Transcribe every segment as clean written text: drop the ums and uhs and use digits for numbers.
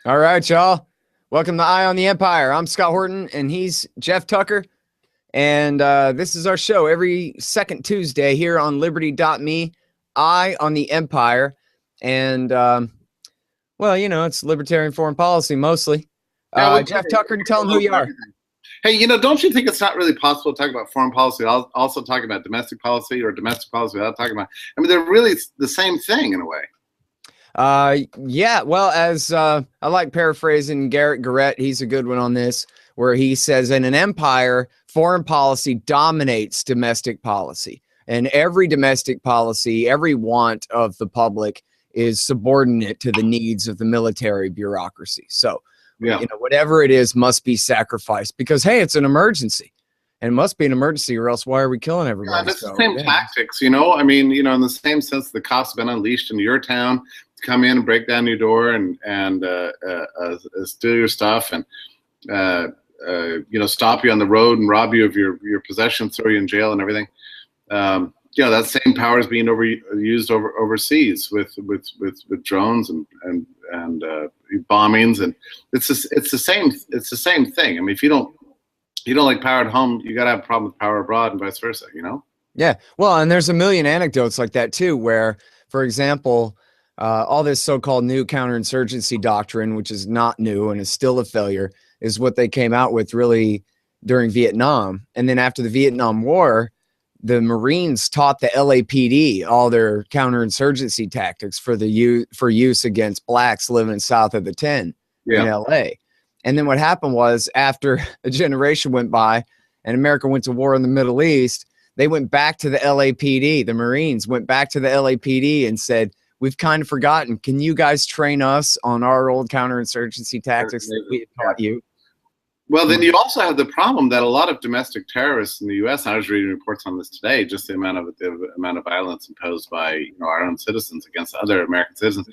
All right, y'all. Welcome to Eye on the Empire. I'm Scott Horton, and he's Jeff Tucker. And this is our show every second Tuesday here on Liberty.me, Eye on the Empire. And, well, you know, it's libertarian foreign policy mostly. Jeff Tucker, tell them who you are. Hey, don't you think it's not really possible to talk about foreign policy, also talk about domestic policy, or domestic policy without talking about, they're really the same thing in a way. Yeah, well, as I like paraphrasing Garrett Garrett, he's a good one on this, where he says, in an empire, foreign policy dominates domestic policy. And every domestic policy, every want of the public is subordinate to the needs of the military bureaucracy. So, yeah, whatever it is must be sacrificed because, hey, it's an emergency. And it must be an emergency, or else why are we killing everybody? Yeah, it's the same tactics, in the same sense the cops have been unleashed into your town to come in and break down your door and steal your stuff and stop you on the road and rob you of your possessions, throw you in jail and everything. That same power is being used overseas with drones and bombings, and it's the same thing. I mean, if you don't like power at home, you got to have a problem with power abroad and vice versa, Yeah. Well, and there's a million anecdotes like that too, where, for example, all this so-called new counterinsurgency doctrine, which is not new and is still a failure, is what they came out with really during Vietnam. And then after the Vietnam War, the Marines taught the LAPD all their counterinsurgency tactics for use against blacks living south of the 10 in LA. And then what happened was, after a generation went by and America went to war in the Middle East, they went back to the LAPD. The Marines went back to the LAPD and said, we've kind of forgotten. Can you guys train us on our old counterinsurgency tactics that we had taught you? Well, then you also have the problem that a lot of domestic terrorists in the U.S., and I was reading reports on this today, just the amount of violence imposed by our own citizens against other American citizens,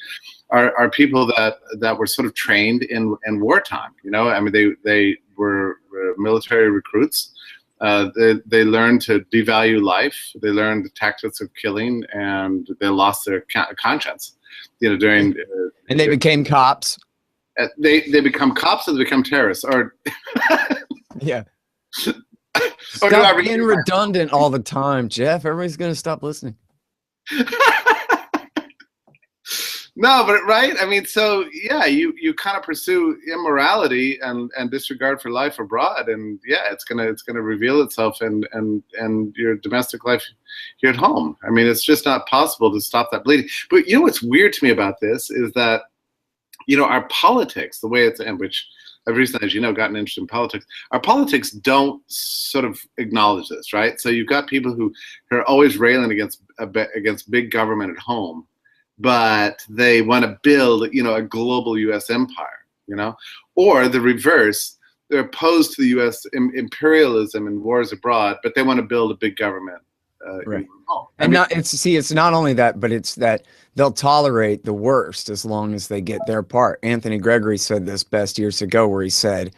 are people that were sort of trained in wartime. They were military recruits. They learned to devalue life. They learned the tactics of killing, and they lost their conscience. And they became cops. They become cops, or they become terrorists, or yeah. Stop being redundant all the time, Jeff. Everybody's gonna stop listening. No, but right. So yeah, you kind of pursue immorality and disregard for life abroad, and yeah, it's gonna reveal itself in your domestic life here at home. It's just not possible to stop that bleeding. But what's weird to me about this is that our politics, the way it's in, which I've recently, as you know, gotten interested in politics, our politics don't sort of acknowledge this, right? So you've got people who are always railing against big government at home, but they want to build, a global U.S. empire, or the reverse. They're opposed to the U.S. imperialism and wars abroad, but they want to build a big government. Right. And it's not only that, but it's that they'll tolerate the worst as long as they get their part. Anthony Gregory said this best years ago, where he said,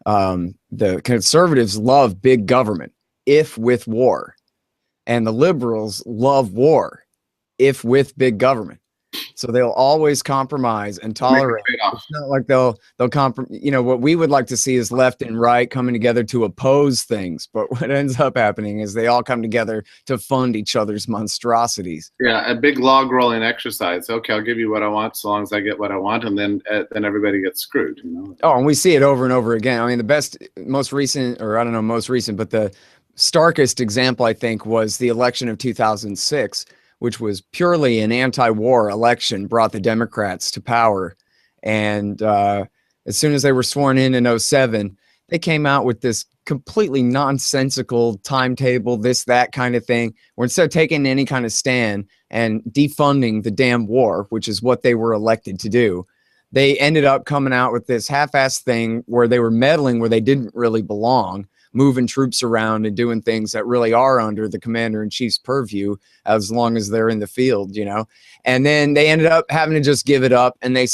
the conservatives love big government if with war, and the liberals love war if with big government. So they'll always compromise and tolerate. It's not like they'll compromise. What we would like to see is left and right coming together to oppose things. But what ends up happening is they all come together to fund each other's monstrosities. Yeah, a big log rolling exercise. Okay, I'll give you what I want so long as I get what I want, and then everybody gets screwed. Oh, and we see it over and over again. The most recent, but the starkest example, I think, was the election of 2006. Which was purely an anti-war election, brought the Democrats to power. And as soon as they were sworn in 2007, they came out with this completely nonsensical timetable, that kind of thing, where instead of taking any kind of stand and defunding the damn war, which is what they were elected to do, they ended up coming out with this half-assed thing where they were meddling where they didn't really belong, moving troops around and doing things that really are under the commander-in-chief's purview as long as they're in the field, And then they ended up having to just give it up, and they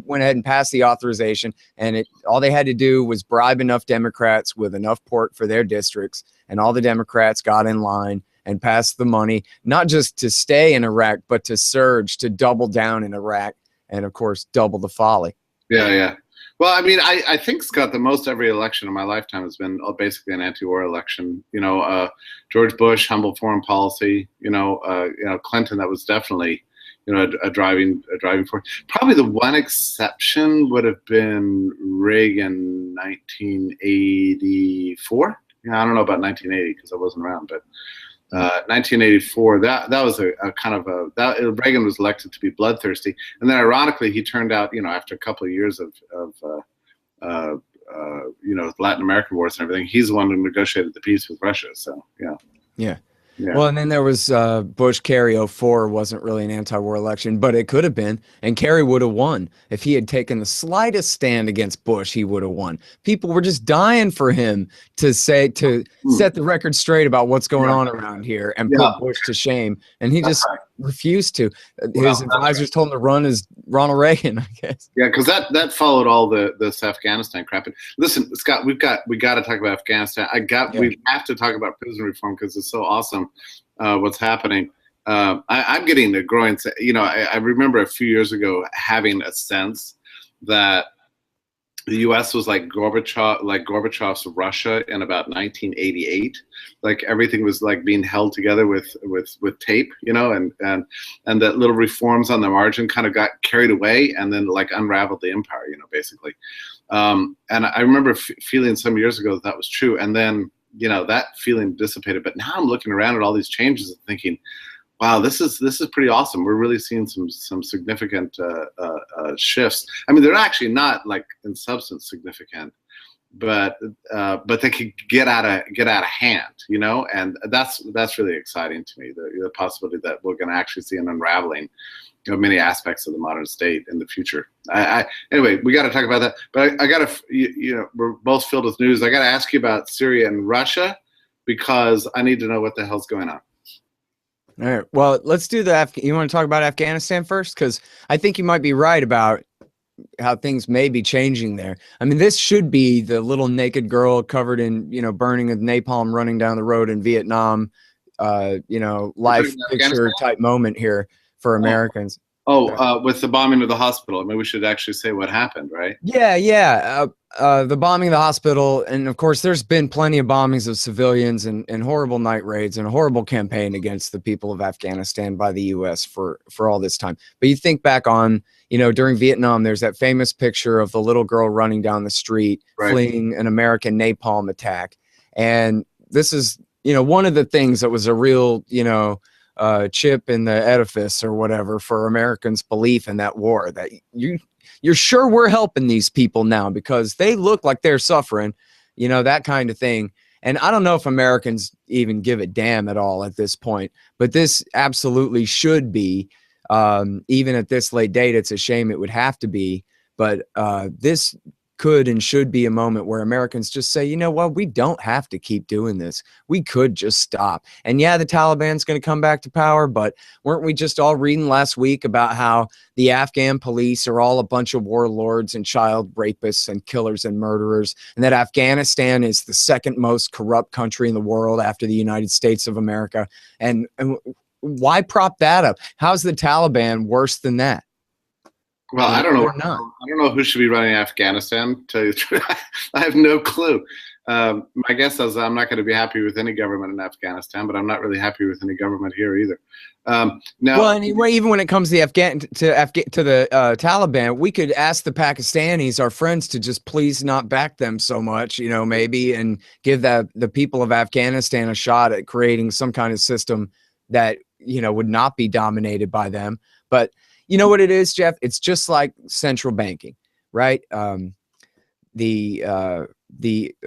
went ahead and passed the authorization, and all they had to do was bribe enough Democrats with enough port for their districts, and all the Democrats got in line and passed the money, not just to stay in Iraq, but to surge, to double down in Iraq, and of course, double the folly. Yeah, yeah. Well, I mean, I think, Scott, the most every election in my lifetime has been basically an anti-war election. George Bush, humble foreign policy. Clinton, that was definitely, a driving force. Probably the one exception would have been Reagan, 1984. I don't know about 1980 because I wasn't around, but 1984. That was a kind of Reagan was elected to be bloodthirsty, and then ironically he turned out, after a couple of years of Latin American wars and everything, he's the one who negotiated the peace with Russia. So yeah. Yeah. Well, and then there was Bush Kerry 04 wasn't really an anti-war election, but it could have been. And Kerry would have won. If he had taken the slightest stand against Bush, he would have won. People were just dying for him to set the record straight about what's going on around here and put Bush to shame. And he just refused to. His advisors told him to run as Ronald Reagan, I guess. Yeah, because that followed all this Afghanistan crap. And listen, Scott, we got to talk about Afghanistan. We have to talk about prison reform because it's so awesome what's happening. I'm getting a growing. I remember a few years ago having a sense that the U.S. was like Gorbachev's Russia in about 1988. Like everything was like being held together with tape, and that little reforms on the margin kind of got carried away and then like unraveled the empire, basically. And I remember feeling some years ago that was true, and then that feeling dissipated. But now I'm looking around at all these changes and thinking, wow, this is pretty awesome. We're really seeing some significant shifts. I mean, they're actually not like in substance significant, but they could get out of hand, and that's really exciting to me. The possibility that we're going to actually see an unraveling of many aspects of the modern state in the future. Anyway, we got to talk about that. But I got to, we're both filled with news. I got to ask you about Syria and Russia because I need to know what the hell's going on. All right. Well, let's do you want to talk about Afghanistan first? Because I think you might be right about how things may be changing there. I mean, this should be the little naked girl covered in, burning with napalm running down the road in Vietnam, life picture type moment here for Americans. With the bombing of the hospital. I mean, we should actually say what happened, right? Yeah. The bombing of the hospital. And of course, there's been plenty of bombings of civilians and horrible night raids and a horrible campaign against the people of Afghanistan by the U.S. for all this time. But you think back on, during Vietnam, there's that famous picture of the little girl running down the street, fleeing an American napalm attack. And this is, one of the things that was a real, chip in the edifice or whatever for Americans' belief in that war, that you're sure we're helping these people now because they look like they're suffering, that kind of thing. And I don't know if Americans even give a damn at all at this point, but this absolutely should be, even at this late date. It's a shame it would have to be, but this could and should be a moment where Americans just say, we don't have to keep doing this. We could just stop. And yeah, the Taliban's going to come back to power, but weren't we just all reading last week about how the Afghan police are all a bunch of warlords and child rapists and killers and murderers, and that Afghanistan is the second most corrupt country in the world after the United States of America? And why prop that up? How's the Taliban worse than that? Well, I don't know. I don't know who should be running Afghanistan. To tell you the truth, I have no clue. My guess is I'm not going to be happy with any government in Afghanistan, but I'm not really happy with any government here either. Well, anyway, even when it comes to the Taliban, we could ask the Pakistanis, our friends, to just please not back them so much, maybe, and give the people of Afghanistan a shot at creating some kind of system that would not be dominated by them. But you know what it is, Jeff? It's just like central banking, right? The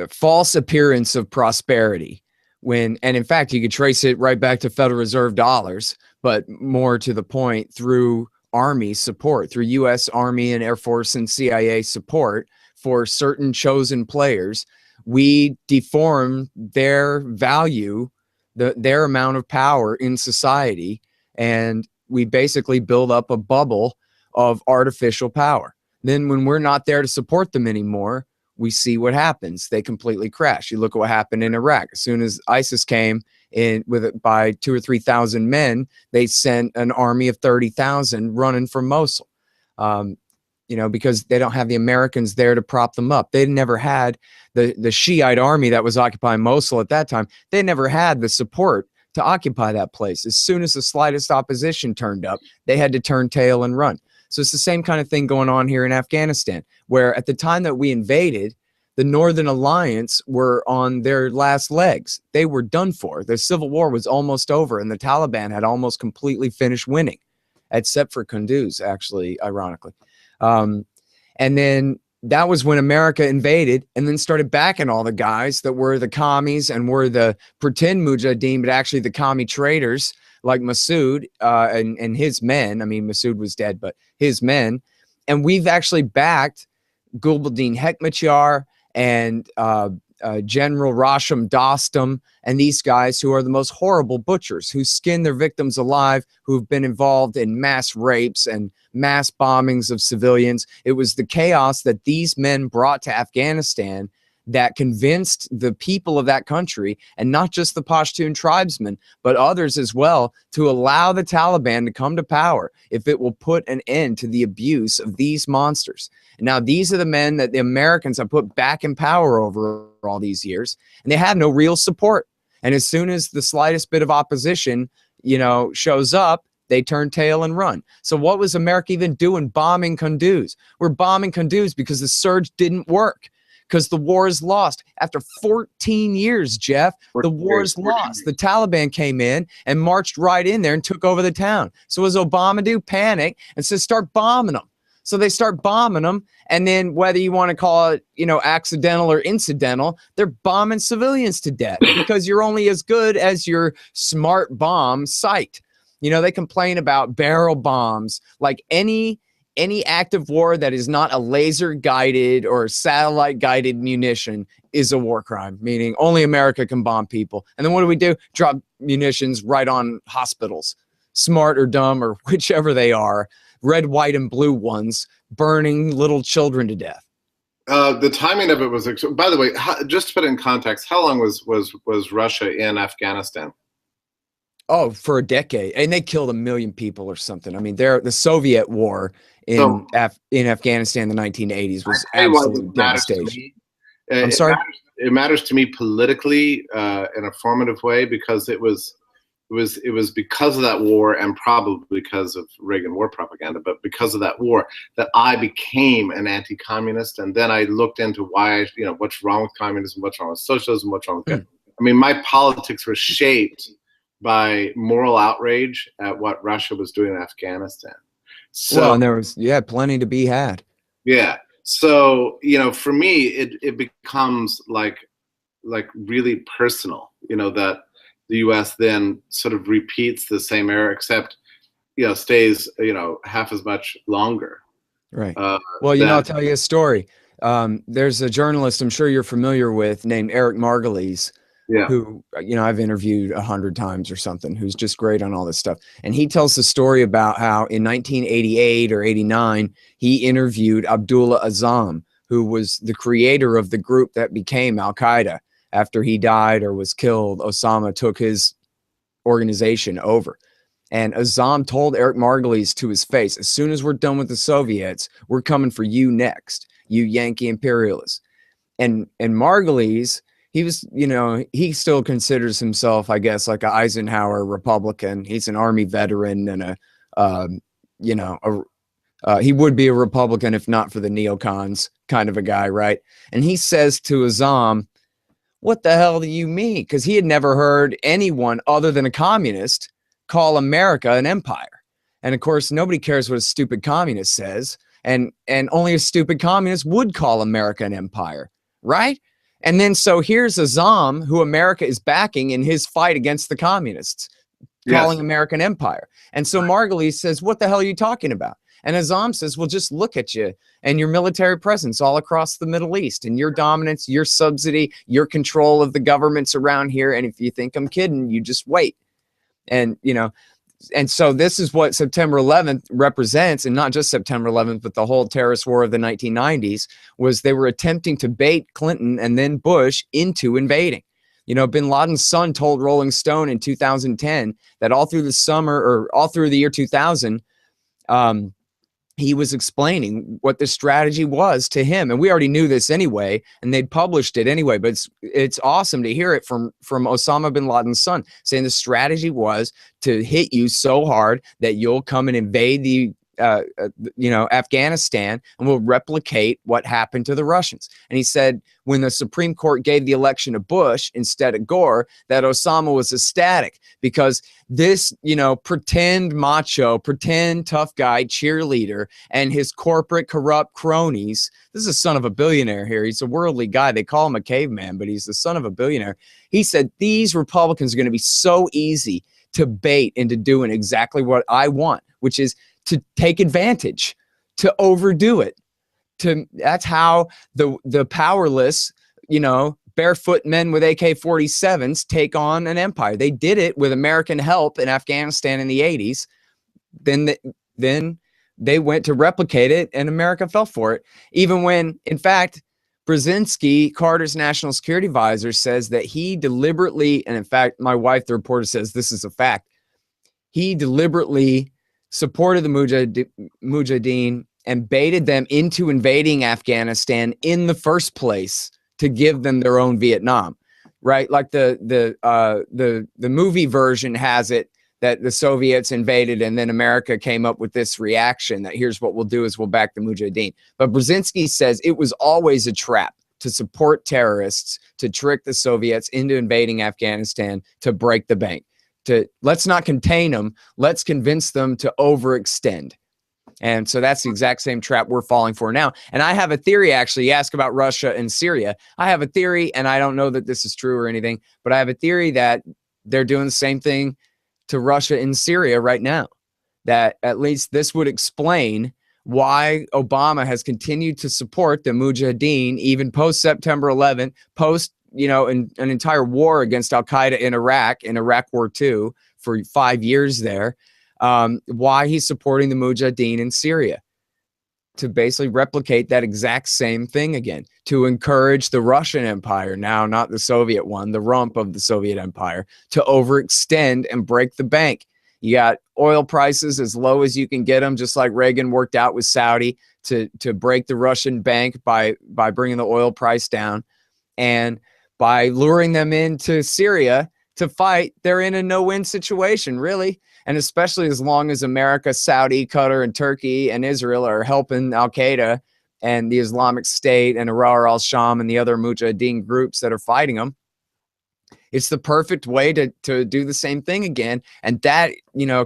false appearance of prosperity and in fact, you could trace it right back to Federal Reserve dollars, but more to the point through Army support, through U.S. Army and Air Force and CIA support for certain chosen players. We deform their value, their amount of power in society, and we basically build up a bubble of artificial power. Then when we're not there to support them anymore, we see what happens. They completely crash. You look at what happened in Iraq. As soon as ISIS came in by 2,000 or 3,000 men, they sent an army of 30,000 running from Mosul. you know, because they don't have the Americans there to prop them up. They never had the Shiite army that was occupying Mosul at that time. They never had the support to occupy that place. As soon as the slightest opposition turned up, they had to turn tail and run. So it's the same kind of thing going on here in Afghanistan, where at the time that we invaded, the Northern Alliance were on their last legs. They were done for. The civil war was almost over, and the Taliban had almost completely finished winning, except for Kunduz, actually, ironically. And then that was when America invaded and then started backing all the guys that were the commies and were the pretend mujahideen, but actually the commie traitors like Massoud and his men. I mean, Massoud was dead, but his men. And we've actually backed Gulbuddin Hekmatyar and General Rasham Dostum and these guys who are the most horrible butchers, who skin their victims alive, who've been involved in mass rapes and mass bombings of civilians. It was the chaos that these men brought to Afghanistan that convinced the people of that country, and not just the Pashtun tribesmen, but others as well, to allow the Taliban to come to power if it will put an end to the abuse of these monsters. And now these are the men that the Americans have put back in power over all these years, and they have no real support. And as soon as the slightest bit of opposition, you know, shows up, they turn tail and run. So what was America even doing bombing Kunduz? We're bombing Kunduz because the surge didn't work, because the war is lost. After 14 years, Jeff, the war is lost. The Taliban came in and marched right in there and took over the town. So what does Obama do? Panic and says, start bombing them. So they start bombing them. And then whether you want to call it, you know, accidental or incidental, they're bombing civilians to death because you're only as good as your smart bomb site. You know, they complain about barrel bombs, like any active war that is not a laser guided or satellite guided munition is a war crime, meaning only America can bomb people. And then what do? Drop munitions right on hospitals, smart or dumb or whichever they are, red, white, and blue ones, burning little children to death. The timing of it was, by the way, just to put it in context, how long was Russia in Afghanistan? Oh, for a decade. And they killed 1 million people or something. I mean, the Soviet war in Afghanistan in the 1980s was absolute devastation. I'm sorry? It matters to me politically in a formative way, because it was because of that war, and probably because of Reagan war propaganda, but because of that war, that I became an anti-communist. And then I looked into why, you know, what's wrong with communism, what's wrong with socialism, what's wrong with I mean, my politics were shaped by moral outrage at what Russia was doing in Afghanistan. So, well, and there was, plenty to be had. Yeah. So, you know, for me, it becomes like really personal, you know, that the U.S. then sort of repeats the same error, except, you know, stays, you know, half as much longer. Right. Well, you know, I'll tell you a story. There's a journalist I'm sure you're familiar with named Eric Margulies, who, you know, I've interviewed 100 times or something, who's just great on all this stuff. And he tells the story about how in 1988 or 89, he interviewed Abdullah Azzam, who was the creator of the group that became Al-Qaeda. After he died or was killed, Osama took his organization over. And Azzam told Eric Margulies to his face, as soon as we're done with the Soviets, we're coming for you next, you Yankee imperialists. And Margulies, he was, you know, he still considers himself, I guess, like an Eisenhower Republican. He's an Army veteran and you know, he would be a Republican if not for the neocons kind of a guy, right? And he says to Azzam, what the hell do you mean? Because he had never heard anyone other than a communist call America an empire. And of course, nobody cares what a stupid communist says. And only a stupid communist would call America an empire, right? And then so here's Azzam, who America is backing in his fight against the communists, calling America an empire. And so Margulies says, what the hell are you talking about? And Azzam says, well, just look at you and your military presence all across the Middle East and your dominance, your subsidy, your control of the governments around here. And if you think I'm kidding, you just wait. And, you know, and so this is what September 11th represents, and not just September 11th, but the whole terrorist war of the 1990s, was they were attempting to bait Clinton and then Bush into invading. You know, bin Laden's son told Rolling Stone in 2010 that all through the summer or all through the year 2000, he was explaining what the strategy was to him, and we already knew this anyway, and they'd published it anyway, but it's awesome to hear it from Osama bin Laden's son, saying the strategy was to hit you so hard that you'll come and invade the Afghanistan, and we'll replicate what happened to the Russians. And he said when the Supreme Court gave the election to Bush instead of Gore, that Osama was ecstatic because this, pretend macho, pretend tough guy, cheerleader, and his corporate corrupt cronies. This is a son of a billionaire here. He's a worldly guy. They call him a caveman, but he's the son of a billionaire. He said these Republicans are going to be so easy to bait into doing exactly what I want, which is to take advantage, to overdo it. That's how the powerless, barefoot men with AK-47s take on an empire. They did it with American help in Afghanistan in the 80s. Then they went to replicate it, and America fell for it. Even when, in fact, Brzezinski, Carter's national security advisor, says that he deliberately, and in fact, my wife, the reporter, says this is a fact, he deliberately supported the Mujahideen and baited them into invading Afghanistan in the first place to give them their own Vietnam, right? Like the movie version has it that the Soviets invaded and then America came up with this reaction that here's what we'll do is we'll back the Mujahideen. But Brzezinski says it was always a trap to support terrorists, to trick the Soviets into invading Afghanistan, to break the bank. Let's not contain them. Let's convince them to overextend. And so that's the exact same trap we're falling for now. And I have a theory, actually. You ask about Russia and Syria. I have a theory, and I don't know that this is true or anything, but I have a theory that they're doing the same thing to Russia in Syria right now. That at least this would explain why Obama has continued to support the Mujahideen, even post-September 11th, post an entire war against Al-Qaeda in Iraq War II for 5 years there, why he's supporting the Mujahideen in Syria, to basically replicate that exact same thing again, to encourage the Russian Empire, now not the Soviet one, the rump of the Soviet Empire, to overextend and break the bank. You got oil prices as low as you can get them, just like Reagan worked out with Saudi to break the Russian bank by bringing the oil price down. And by luring them into Syria to fight, they're in a no-win situation, really. And especially as long as America, Saudi, Qatar, and Turkey, and Israel are helping Al-Qaeda and the Islamic State and Ahrar al-Sham and the other Mujahideen groups that are fighting them, it's the perfect way to do the same thing again. And that,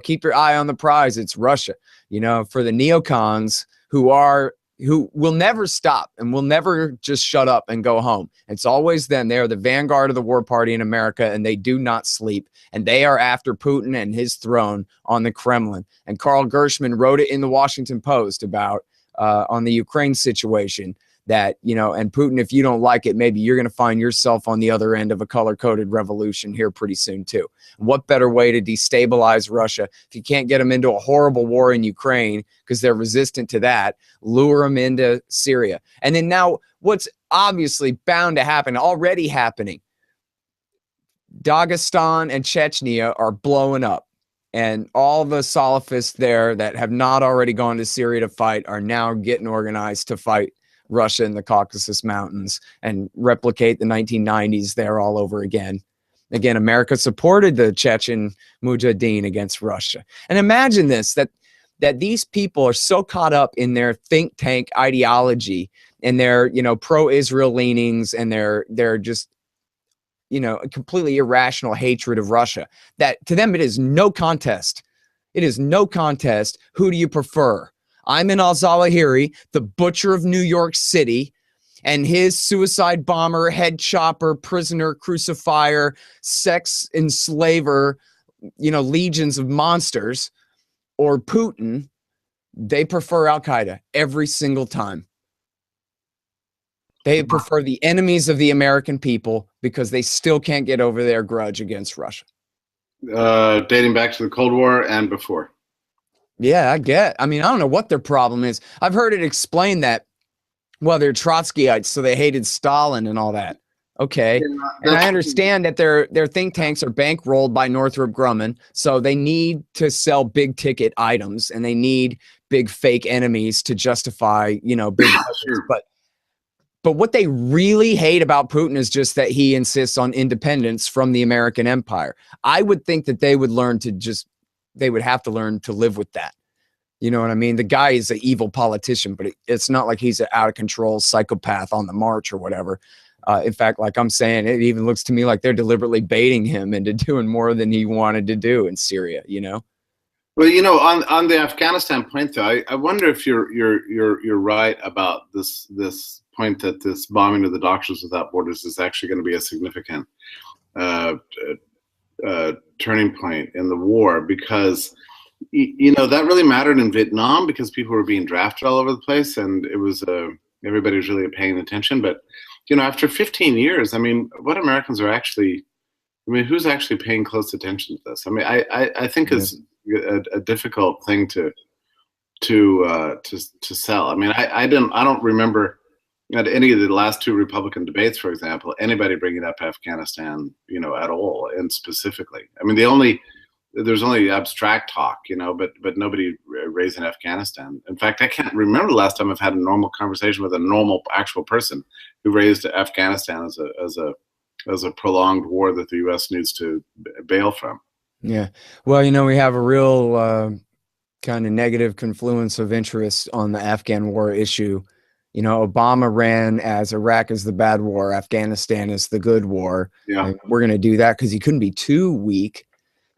keep your eye on the prize. It's Russia, for the neocons who will never stop and will never just shut up and go home. It's always them. They are the vanguard of the war party in America, and they do not sleep. And they are after Putin and his throne on the Kremlin. And Carl Gershman wrote it in the Washington Post about on the Ukraine situation that, and Putin, if you don't like it, maybe you're going to find yourself on the other end of a color-coded revolution here pretty soon too. What better way to destabilize Russia if you can't get them into a horrible war in Ukraine because they're resistant to that, lure them into Syria. And then now what's obviously bound to happen, already happening, Dagestan and Chechnya are blowing up. And all the Salafists there that have not already gone to Syria to fight are now getting organized to fight Russia in the Caucasus Mountains and replicate the 1990s there all over again. Again, America supported the Chechen Mujahideen against Russia. And imagine this, that these people are so caught up in their think tank ideology and their, pro-Israel leanings and their just, completely irrational hatred of Russia, that to them it is no contest. It is no contest. Who do you prefer? Ayman al-Zawahiri, the butcher of New York City, and his suicide bomber, head chopper, prisoner, crucifier, sex enslaver, legions of monsters, or Putin, they prefer Al-Qaeda every single time. They prefer the enemies of the American people because they still can't get over their grudge against Russia. Dating back to the Cold War and before. Yeah, I don't know what their problem is. I've heard it explained that, well, they're Trotskyites, so they hated Stalin and all that. Okay. Yeah, and I understand that their think tanks are bankrolled by Northrop Grumman, so they need to sell big ticket items and they need big fake enemies to justify, you know, big budgets. But what they really hate about Putin is just that he insists on independence from the American empire. I would think that they would have to learn to live with that. You know what I mean? The guy is an evil politician, but it's not like he's an out of control psychopath on the march or whatever. In fact, like I'm saying, it even looks to me like they're deliberately baiting him into doing more than he wanted to do in Syria, you know? Well, you know, on the Afghanistan point, though, I wonder if you're right about this point that this bombing of the Doctors Without Borders is actually going to be a significant turning point in the war, because you know that really mattered in Vietnam because people were being drafted all over the place, and it was everybody was really paying attention. But you know, after 15 years, I mean, what Americans are actually, I mean, who's actually paying close attention to this? I mean, I think is a difficult thing to sell. I mean, I don't remember at any of the last two Republican debates, for example, anybody bringing up Afghanistan, you know, at all, and specifically. I mean, there's only abstract talk, you know, but nobody raising Afghanistan. In fact, I can't remember the last time I've had a normal conversation with a normal actual person who raised Afghanistan as a prolonged war that the U.S. needs to bail from. Yeah. Well, you know, we have a real kind of negative confluence of interest on the Afghan war issue. You know, Obama ran as Iraq is the bad war, Afghanistan is the good war. Yeah. And we're going to do that because he couldn't be too weak.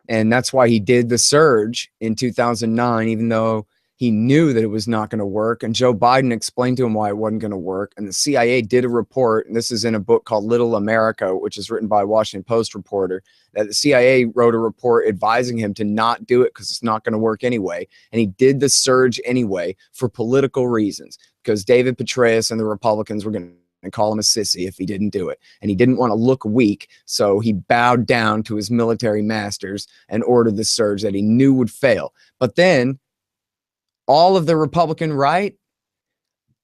And that's why he did the surge in 2009, even though he knew that it was not going to work. And Joe Biden explained to him why it wasn't going to work. And the CIA did a report, and this is in a book called Little America, which is written by a Washington Post reporter, that the CIA wrote a report advising him to not do it because it's not going to work anyway. And he did the surge anyway for political reasons, because David Petraeus and the Republicans were going to call him a sissy if he didn't do it. And he didn't want to look weak, so he bowed down to his military masters and ordered the surge that he knew would fail. But then all of the Republican right,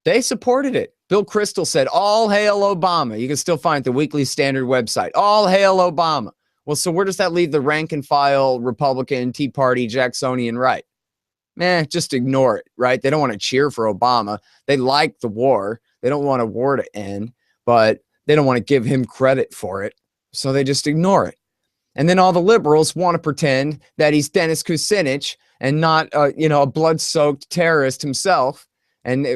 they supported it. Bill Kristol said, all hail Obama. You can still find the Weekly Standard website. All hail Obama. Well, so where does that leave the rank and file Republican, Tea Party, Jacksonian right? Just ignore it, right? They don't want to cheer for Obama. They like the war. They don't want a war to end, but they don't want to give him credit for it. So they just ignore it. And then all the liberals want to pretend that he's Dennis Kucinich and not, you know, a blood-soaked terrorist himself. And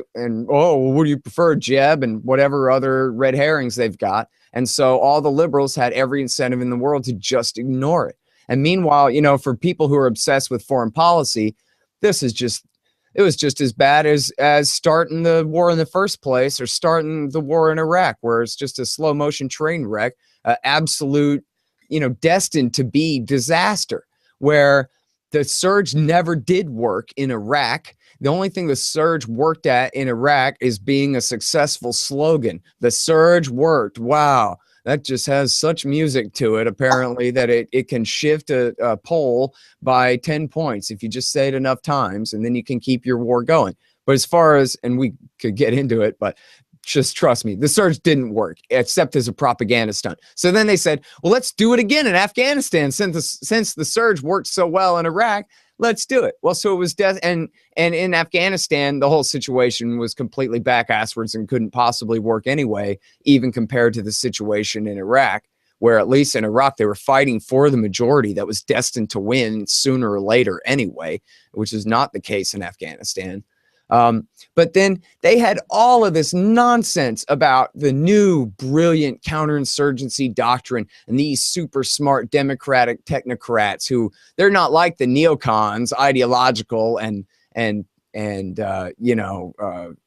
oh, what do you prefer, Jeb, and whatever other red herrings they've got. And so all the liberals had every incentive in the world to just ignore it. And meanwhile, you know, for people who are obsessed with foreign policy, it was just as bad as starting the war in the first place, or starting the war in Iraq, where it's just a slow motion train wreck, absolute, you know, destined to be disaster, where the surge never did work in Iraq. The only thing the surge worked at in Iraq is being a successful slogan. The surge worked. Wow. That just has such music to it, apparently, that it can shift a poll by 10 points if you just say it enough times, and then you can keep your war going. But as far as, and we could get into it, but just trust me, the surge didn't work, except as a propaganda stunt. So then they said, well, let's do it again in Afghanistan. Since the surge worked so well in Iraq, let's do it. Well, so it was and in Afghanistan, the whole situation was completely back-asswards and couldn't possibly work anyway, even compared to the situation in Iraq, where at least in Iraq, they were fighting for the majority that was destined to win sooner or later anyway, which is not the case in Afghanistan. But then they had all of this nonsense about the new brilliant counterinsurgency doctrine and these super smart democratic technocrats who, they're not like the neocons, ideological and you know,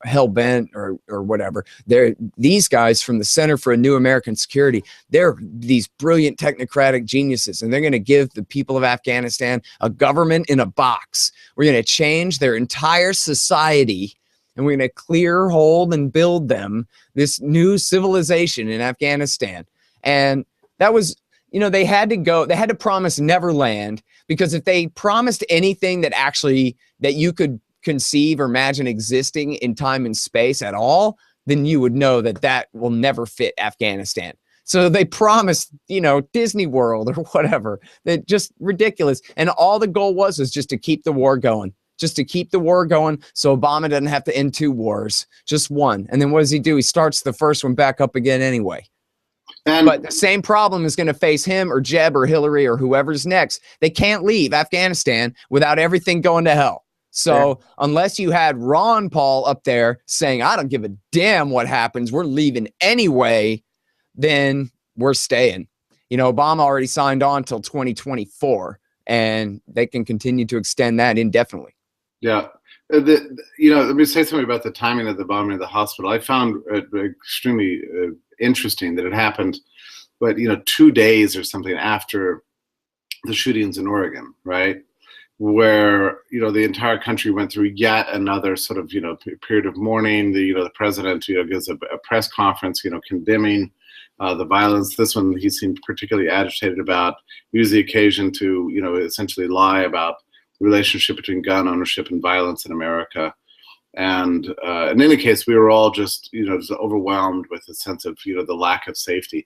hell-bent or whatever. They're these guys from the Center for a New American Security. They're these brilliant technocratic geniuses, and they're going to give the people of Afghanistan a government in a box. We're going to change their entire society, and we're going to clear, hold, and build them this new civilization in Afghanistan. And that was, you know, they had to promise Neverland, because if they promised anything that actually, that you could conceive or imagine existing in time and space at all, then you would know that that will never fit Afghanistan. So they promised, you know, Disney World or whatever. That just ridiculous. And all the goal was just to keep the war going, just to keep the war going so Obama doesn't have to end 2 wars, just one. And then what does he do? He starts the first one back up again anyway. But the same problem is going to face him or Jeb or Hillary or whoever's next. They can't leave Afghanistan without everything going to hell. So unless you had Ron Paul up there saying, I don't give a damn what happens, we're leaving anyway, then we're staying. You know, Obama already signed on till 2024, and they can continue to extend that indefinitely. Yeah. You know, let me say something about the timing of the bombing of the hospital. I found it extremely interesting that it happened, but, you know, 2 days or something after the shootings in Oregon, right? Where, you know, the entire country went through yet another sort of, you know, period of mourning. The president, you know, gives a press conference, you know, condemning the violence. This one he seemed particularly agitated about, used the occasion to, you know, essentially lie about the relationship between gun ownership and violence in America. And in any case, we were all just, you know, just overwhelmed with a sense of, you know, the lack of safety,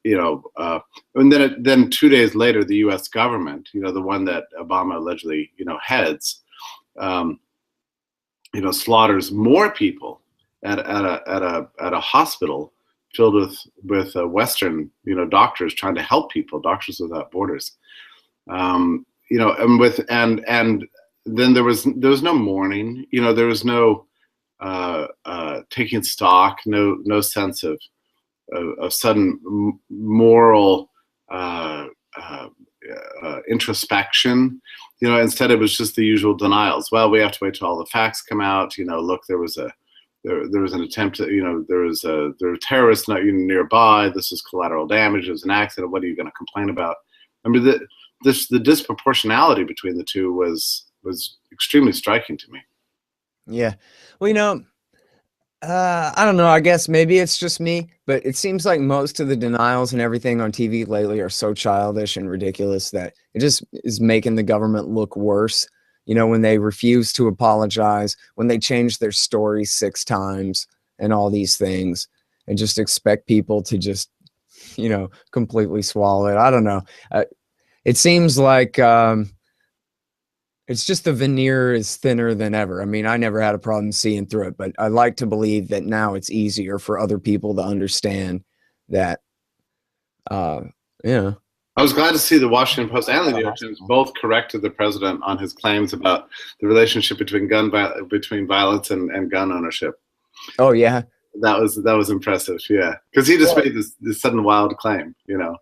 you know. And then 2 days later, the U.S. government, you know, the one that Obama allegedly, you know, heads, you know, slaughters more people at a hospital filled with Western, you know, doctors trying to help people, Doctors Without Borders, you know, and then there was no mourning, you know, there was no taking stock, no sense of sudden moral introspection, you know. Instead, it was just the usual denials. Well, we have to wait till all the facts come out. You know, look, there was an attempt to, you know, there were terrorists not even nearby. This is collateral damage. It was an accident. What are you going to complain about? I mean, the disproportionality between the two was extremely striking to me. Yeah. Well, you know, I don't know. I guess maybe it's just me, but it seems like most of the denials and everything on TV lately are so childish and ridiculous that it just is making the government look worse. You know, when they refuse to apologize, when they change their story 6 times and all these things, and just expect people to just, you know, completely swallow it. I don't know. It seems like it's just the veneer is thinner than ever. I mean, I never had a problem seeing through it, but I like to believe that now it's easier for other people to understand that, you know. I was glad to see the Washington Post and the New York Times both corrected the president on his claims about the relationship between violence and gun ownership. Oh yeah, that was impressive. Yeah, because he just made this sudden wild claim, you know.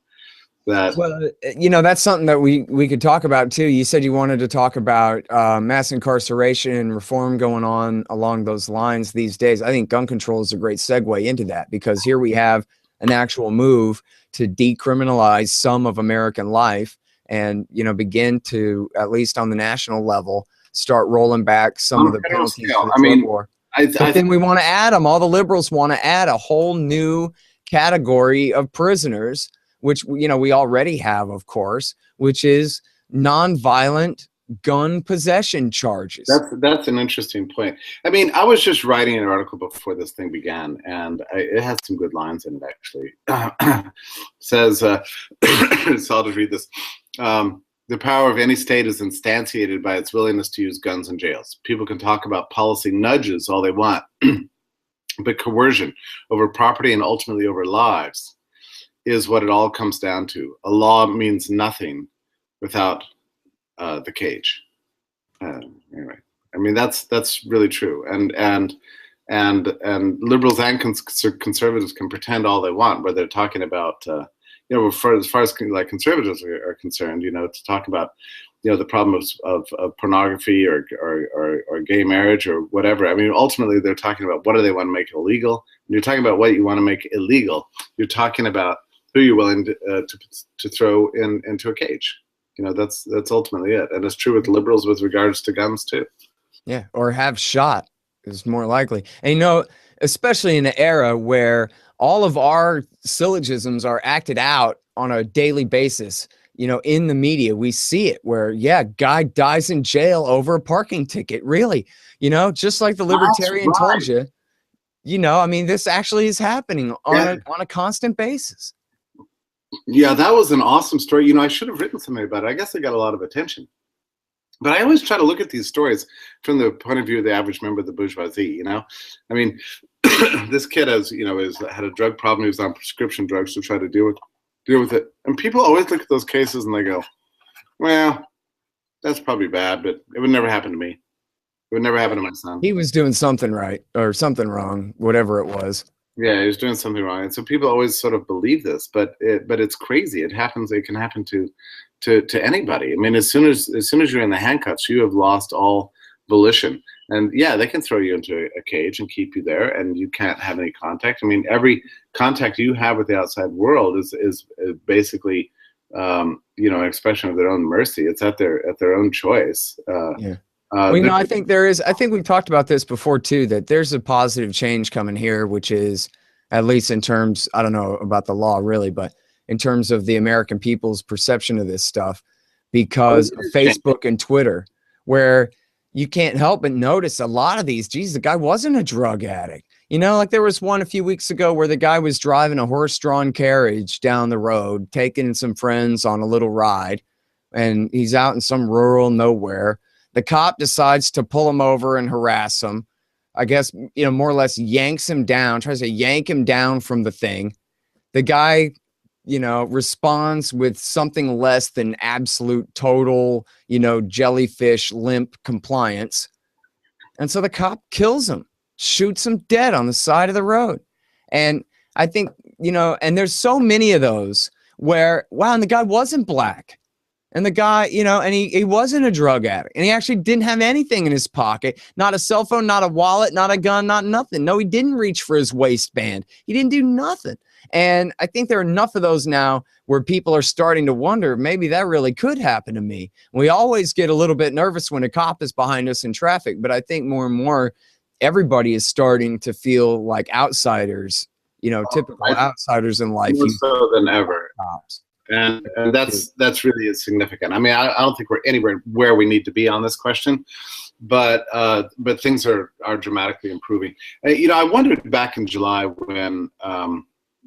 Well, you know, that's something that we could talk about too. You said you wanted to talk about mass incarceration and reform going on along those lines these days. I think gun control is a great segue into that, because here we have an actual move to decriminalize some of American life and, you know, begin to, at least on the national level, start rolling back some of the penalties for the drug war. But then we want to add them. All the liberals want to add a whole new category of prisoners, which, you know, we already have, of course, which is nonviolent gun possession charges. That's an interesting point. I mean, I was just writing an article before this thing began, and it has some good lines in it, actually. Says, so I'll just read this. The power of any state is instantiated by its willingness to use guns in jails. People can talk about policy nudges all they want, but coercion over property and ultimately over lives is what it all comes down to. A law means nothing without the cage. Anyway, I mean, that's really true. And liberals and conservatives can pretend all they want, whether they're talking about, you know, as far as like conservatives are concerned, you know, to talk about, you know, the problem of pornography or gay marriage or whatever. I mean, ultimately they're talking about what do they want to make illegal. When you're talking about what you want to make illegal, you're talking about who you're willing to throw into a cage. You know, that's ultimately it. And it's true with liberals with regards to guns too. Yeah, or have shot is more likely. And, you know, especially in an era where all of our syllogisms are acted out on a daily basis, you know, in the media, we see it where, yeah, guy dies in jail over a parking ticket. Really, you know, just like the Libertarian told you, you know, I mean, this actually is happening on a constant basis. Yeah, that was an awesome story. You know, I should have written something about it. I guess it got a lot of attention. But I always try to look at these stories from the point of view of the average member of the bourgeoisie. You know, I mean, this kid had a drug problem. He was on prescription drugs to try to deal with it. And people always look at those cases and they go, well, that's probably bad, but it would never happen to me. It would never happen to my son. He was doing something right or something wrong, whatever it was. Yeah, he was doing something wrong. And so people always sort of believe this, but it's crazy. It happens. It can happen to anybody. I mean, as soon as you're in the handcuffs, you have lost all volition. And yeah, they can throw you into a cage and keep you there, and you can't have any contact. I mean, every contact you have with the outside world is basically, an expression of their own mercy. It's at their own choice. Yeah. Well, I think I think we've talked about this before too, that there's a positive change coming here, which is, at least in terms, I don't know about the law really, but in terms of the American people's perception of this stuff, because of Facebook and Twitter, where you can't help but notice a lot of these, geez, the guy wasn't a drug addict. Like there was one a few weeks ago where the guy was driving a horse-drawn carriage down the road, taking some friends on a little ride, and he's out in some rural nowhere. The cop decides to pull him over and harass him. I guess, more or less yanks him down, tries to yank him down from the thing. The guy, responds with something less than absolute total, jellyfish limp compliance. And so the cop kills him, shoots him dead on the side of the road. And I think, and there's so many of those where, wow, and the guy wasn't black. And the guy, and he wasn't a drug addict, and he actually didn't have anything in his pocket, not a cell phone, not a wallet, not a gun, not nothing. No, he didn't reach for his waistband. He didn't do nothing. And I think there are enough of those now where people are starting to wonder, maybe that really could happen to me. We always get a little bit nervous when a cop is behind us in traffic, but I think more and more everybody is starting to feel like outsiders, typical outsiders in life. More so than ever. Cops. And that's really significant. I mean, I don't think we're anywhere where we need to be on this question, but things are dramatically improving. I wondered back in July when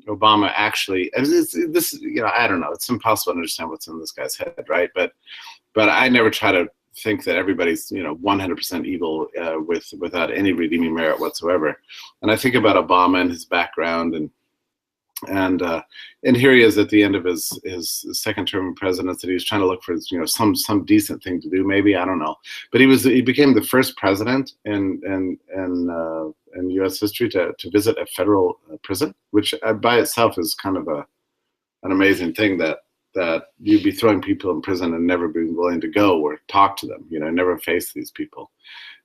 Obama actually, I don't know, it's impossible to understand what's in this guy's head, right? But I never try to think that everybody's 100% evil without any redeeming merit whatsoever. And I think about Obama and his background, and here he is at the end of his second term of presidency. He was trying to look for some decent thing to do, maybe, I don't know. But he became the first president in U.S. history to visit a federal prison, which by itself is kind of an amazing thing, that you'd be throwing people in prison and never be willing to go or talk to them, never face these people.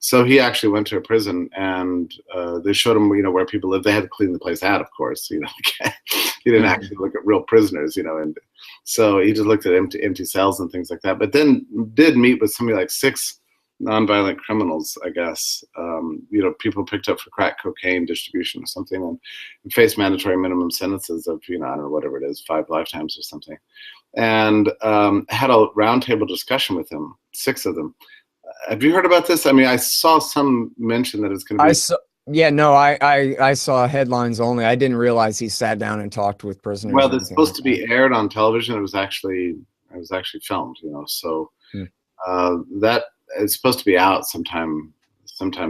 So he actually went to a prison, and they showed him, where people live. They had to clean the place out, of course. He didn't actually look at real prisoners, and so he just looked at empty cells and things like that. But then did meet with something like 6 nonviolent criminals, I guess. People picked up for crack cocaine distribution or something, and faced mandatory minimum sentences of, I don't know, whatever it is, 5 lifetimes or something. And had a roundtable discussion with him, 6 of them. Have you heard about this? I mean, I saw some mention that it's going to be. I saw headlines only. I didn't realize he sat down and talked with prisoners. Well, it's supposed to be aired on television. It was actually filmed. So that is supposed to be out sometime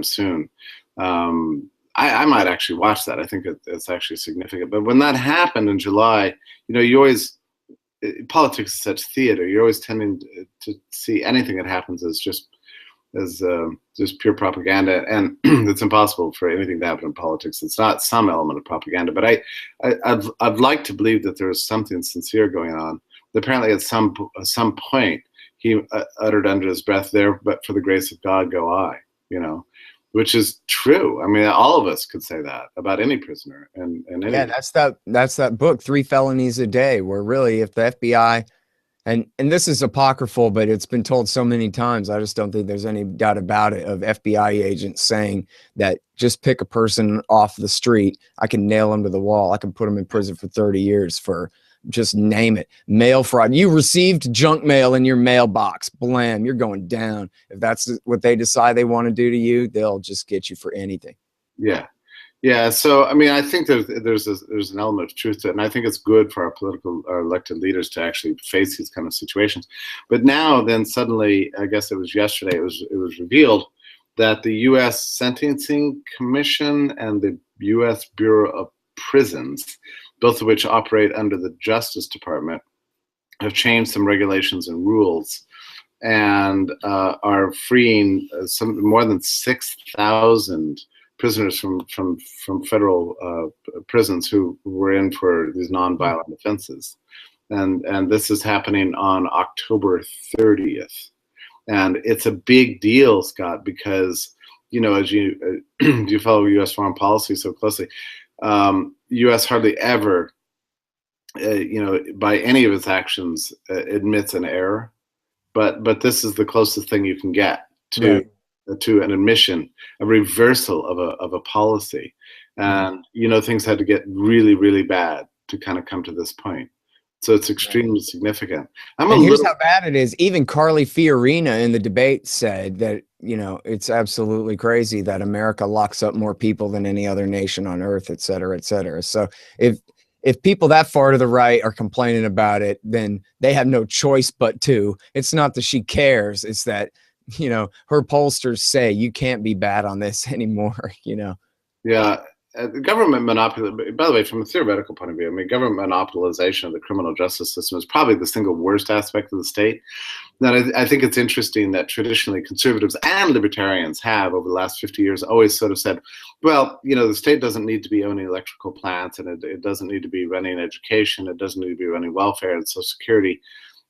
soon. I might actually watch that. I think it's actually significant. But when that happened in July, you always, politics is such theater. You're always tending to see anything that happens as just pure propaganda, and it's impossible for anything to happen in politics. It's not some element of propaganda, but I'd like to believe that there is something sincere going on. Apparently, at some point, he uttered under his breath, "There, but for the grace of God, go I." Which is true. I mean, all of us could say that about any prisoner. And yeah, that's that book, 3 Felonies a Day, where really, if the FBI, and this is apocryphal, but it's been told so many times, I just don't think there's any doubt about it, of FBI agents saying that just pick a person off the street, I can nail him to the wall, I can put him in prison for 30 years for, just name it, mail fraud. You received junk mail in your mailbox, blam, you're going down. If that's what they decide they want to do to you, they'll just get you for anything. Yeah. Yeah, so I mean, I think there's an element of truth to it, and I think it's good for our elected leaders to actually face these kind of situations. But now, then suddenly, I guess it was yesterday, it was revealed that the U.S. Sentencing Commission and the U.S. Bureau of Prisons, both of which operate under the Justice Department, have changed some regulations and rules, and are freeing some more than 6,000 prisoners from federal prisons who were in for these nonviolent offenses, and this is happening on October 30th, and it's a big deal, Scott, because as you follow U.S. foreign policy so closely, U.S. hardly ever, by any of its actions, admits an error, but this is the closest thing you can get to. Right. To an admission, a reversal of a policy, and things had to get really, really bad to kind of come to this point. So it's extremely significant. Here's how bad it is. Even Carly Fiorina in the debate said that it's absolutely crazy that America locks up more people than any other nation on earth, et cetera, et cetera. So if people that far to the right are complaining about it, then they have no choice but to. It's not that she cares; it's that her pollsters say you can't be bad on this anymore, Yeah. The government monopoly, by the way, from a theoretical point of view, I mean, government monopolization of the criminal justice system is probably the single worst aspect of the state. Now, I think it's interesting that traditionally conservatives and libertarians have, over the last 50 years, always sort of said, well, the state doesn't need to be owning electrical plants, and it doesn't need to be running education, it doesn't need to be running welfare and Social Security.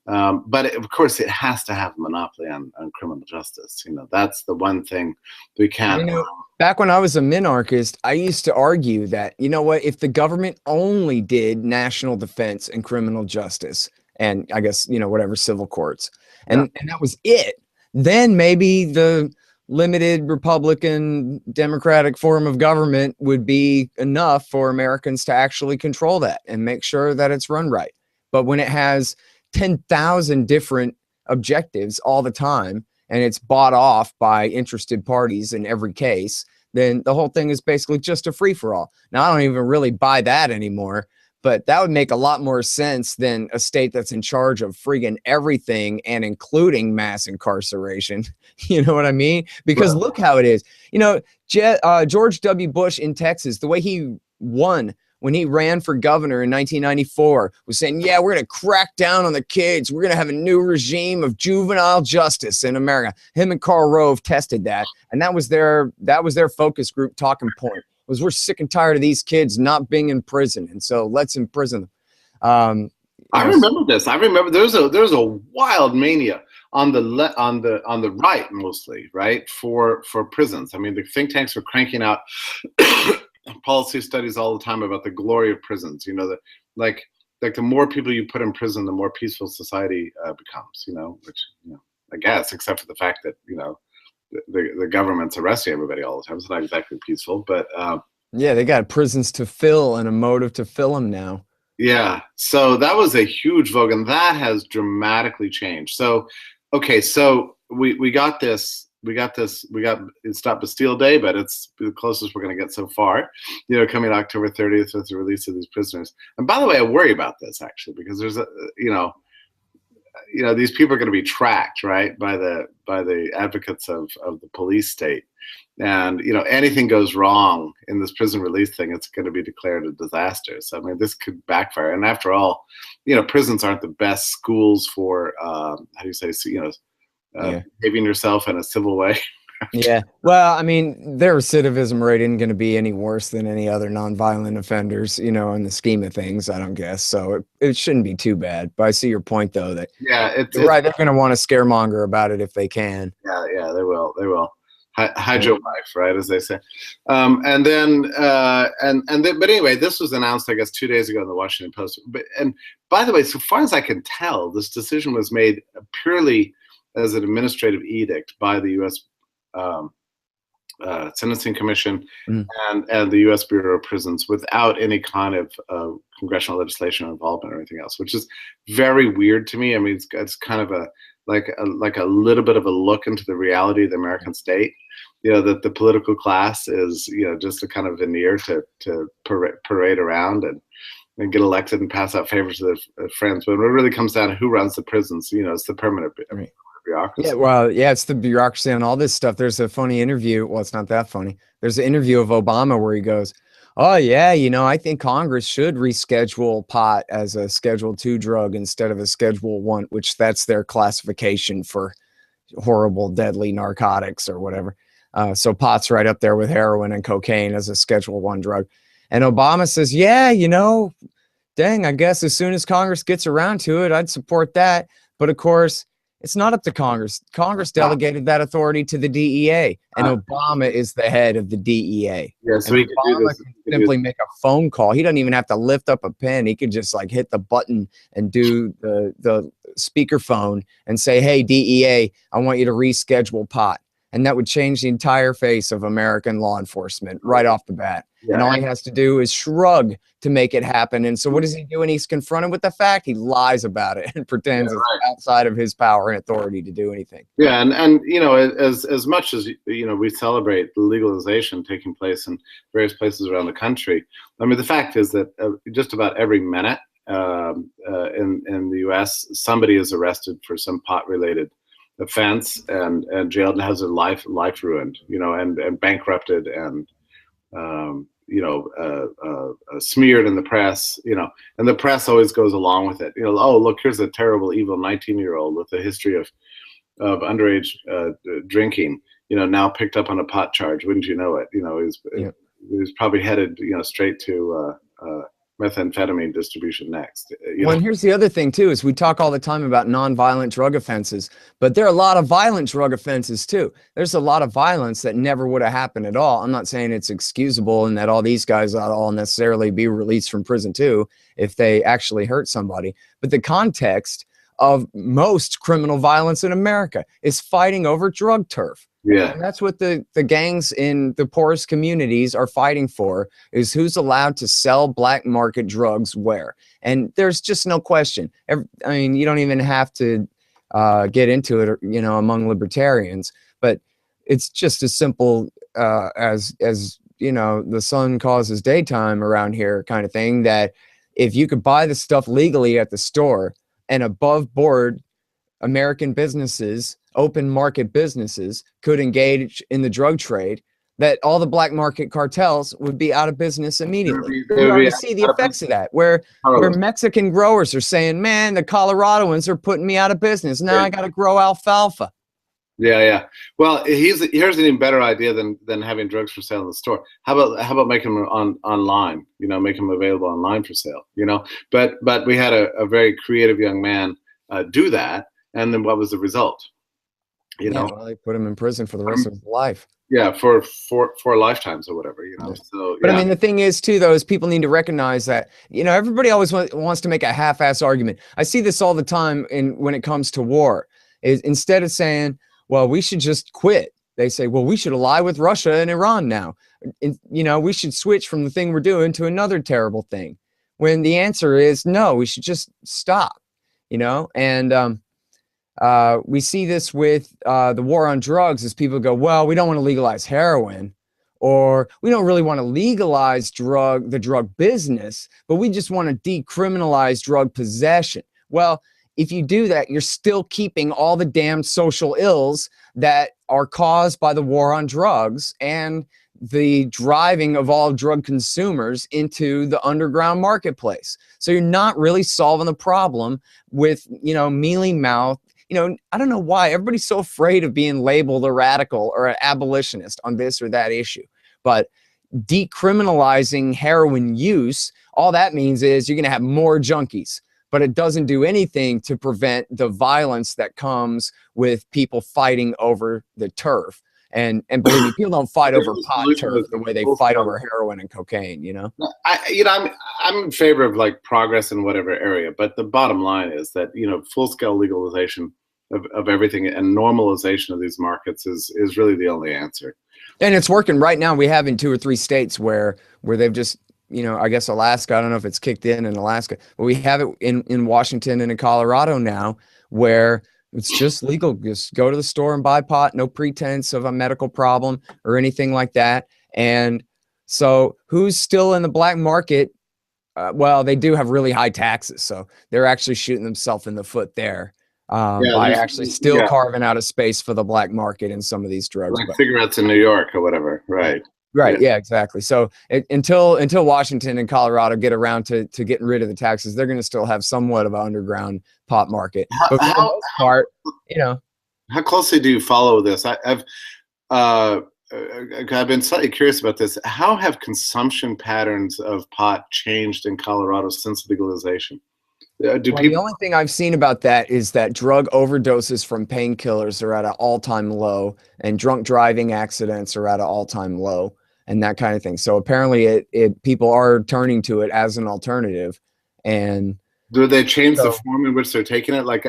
But of course, it has to have a monopoly on criminal justice. That's the one thing we can't. Back when I was a minarchist, I used to argue that, if the government only did national defense and criminal justice, and I guess, whatever, civil courts, and that was it, then maybe the limited Republican Democratic form of government would be enough for Americans to actually control that and make sure that it's run right. But when it has 10,000 different objectives all the time, and it's bought off by interested parties in every case, then the whole thing is basically just a free-for-all. Now, I don't even really buy that anymore, but that would make a lot more sense than a state that's in charge of friggin' everything and including mass incarceration. You know what I mean? Because look how it is. George W. Bush in Texas, the way he won when he ran for governor in 1994, was saying, yeah, we're going to crack down on the kids. We're going to have a new regime of juvenile justice in America. Him and Karl Rove tested that. And that was their focus group talking point, was we're sick and tired of these kids not being in prison. And so let's imprison them. I remember this. I remember there was a wild mania on the right, mostly, right, for prisons. I mean, the think tanks were cranking out policy studies all the time about the glory of prisons. Like the more people you put in prison, the more peaceful society becomes. Which I guess, except for the fact that the government's arresting everybody all the time. It's not exactly peaceful, but yeah, they got prisons to fill and a motive to fill them now. Yeah, so that was a huge vogue, and that has dramatically changed. So, okay, so we got this. It's not Bastille Day, but it's the closest we're going to get so far. Coming October 30th with the release of these prisoners. And by the way, I worry about this actually, because there's these people are going to be tracked, right, by the advocates of the police state. And anything goes wrong in this prison release thing, it's going to be declared a disaster. So I mean, this could backfire. And after all, prisons aren't the best schools for how do you say, behaving yourself in a civil way. Yeah. Well, I mean, their recidivism rate isn't going to be any worse than any other nonviolent offenders, in the scheme of things, I don't guess. So it shouldn't be too bad. But I see your point, though, that you're right. They're going to want to scaremonger about it if they can. Yeah, they will. They will. Hide your wife, right, as they say. But anyway, this was announced, I guess, 2 days ago in the Washington Post. And by the way, so far as I can tell, this decision was made purely as an administrative edict by the U.S. Sentencing Commission and the U.S. Bureau of Prisons, without any kind of congressional legislation or involvement or anything else, which is very weird to me. I mean, it's kind of like a little bit of a look into the reality of the American state. that the political class is, just a kind of veneer to parade around and get elected and pass out favors to their friends. But when it really comes down to who runs the prisons, it's the permanent bureaucracy. Yeah, well, yeah, it's the bureaucracy and all this stuff. There's a funny interview. Well, it's not that funny. There's an interview of Obama where he goes, "Oh yeah, I think Congress should reschedule pot as a Schedule II drug instead of a Schedule I, which that's their classification for horrible, deadly narcotics or whatever. So pot's right up there with heroin and cocaine as a Schedule I drug." And Obama says, "Yeah, dang, I guess as soon as Congress gets around to it, I'd support that. But of course, it's not up to Congress. Congress delegated that authority to the DEA, and Obama is the head of the DEA. Yeah, so he Obama can simply make a phone call. He doesn't even have to lift up a pen. He could just like hit the button and do the speakerphone and say, 'Hey, DEA, I want you to reschedule pot.' And that would change the entire face of American law enforcement right off the bat. Yeah. And all he has to do is shrug to make it happen. And so what does he do when he's confronted with the fact? He lies about it and pretends it's outside of his power and authority to do anything. Yeah, and as much as we celebrate the legalization taking place in various places around the country, I mean, the fact is that just about every minute in the U.S., somebody is arrested for some pot-related offense and jailed and has their life ruined, and bankrupted and smeared in the press, and the press always goes along with it. Oh, look, here's a terrible, evil 19-year-old with a history of underage drinking, now picked up on a pot charge. Wouldn't you know it? He's probably headed, straight to methamphetamine distribution next. Well, and here's the other thing too, is we talk all the time about nonviolent drug offenses, but there are a lot of violent drug offenses too. There's a lot of violence that never would have happened at all. I'm not saying it's excusable and that all these guys ought all necessarily be released from prison too if they actually hurt somebody, but the context of most criminal violence in America is fighting over drug turf. Yeah, and that's what the gangs in the poorest communities are fighting for, is who's allowed to sell black market drugs where. And there's just no question. I mean, you don't even have to get into it, among libertarians, but it's just as simple as the sun causes daytime around here kind of thing, that if you could buy the stuff legally at the store and above board American businesses, open market businesses, could engage in the drug trade, that all the black market cartels would be out of business immediately. You already see the effects of that, where Mexican growers are saying, "Man, the Coloradoans are putting me out of business. Now I got to grow alfalfa." Yeah. Well, here's an even better idea than having drugs for sale in the store. How about making them online? Make them available online for sale. But we had a very creative young man do that. And then what was the result? Well, they put him in prison for the rest of his life. Yeah, for 4 lifetimes or whatever, So, but I mean, the thing is too, though, is people need to recognize that, everybody always wants to make a half-ass argument. I see this all the time when it comes to war. Is instead of saying, "Well, we should just quit," they say, "Well, we should ally with Russia and Iran now. We should switch from the thing we're doing to another terrible thing." When the answer is no, we should just stop. And we see this with the war on drugs, as people go, "Well, we don't want to legalize heroin," or "We don't really want to legalize the drug business, but we just want to decriminalize drug possession." Well, if you do that, you're still keeping all the damn social ills that are caused by the war on drugs and the driving of all drug consumers into the underground marketplace. So you're not really solving the problem with, mealy mouth. I don't know why everybody's so afraid of being labeled a radical or an abolitionist on this or that issue. But decriminalizing heroin use, all that means is you're going to have more junkies. But it doesn't do anything to prevent the violence that comes with people fighting over the turf. And believe me, people don't fight over pot turf the way they fight over heroin and cocaine, I'm in favor of like progress in whatever area, but the bottom line is that, full-scale legalization of everything and normalization of these markets is really the only answer. And it's working right now. We have in 2 or 3 states where they've just, I guess Alaska, I don't know if it's kicked in Alaska, but we have it in Washington and in Colorado now, where It's just legal. Just go to the store and buy pot. No pretense of a medical problem or anything like that. And so who's still in the black market? Well, they do have really high taxes, so they're actually shooting themselves in the foot there by actually still carving out a space for the black market in some of these drugs. Like cigarettes in New York or whatever, right? Right. Yeah, exactly. So until Washington and Colorado get around to getting rid of the taxes, they're going to still have somewhat of an underground pot market. But for the most part, how closely do you follow this? I've been slightly curious about this. How have consumption patterns of pot changed in Colorado since legalization? The only thing I've seen about that is that drug overdoses from painkillers are at an all-time low, and drunk driving accidents are at an all-time low, and that kind of thing. So apparently, people are turning to it as an alternative. And do they change the form in which they're taking it? Like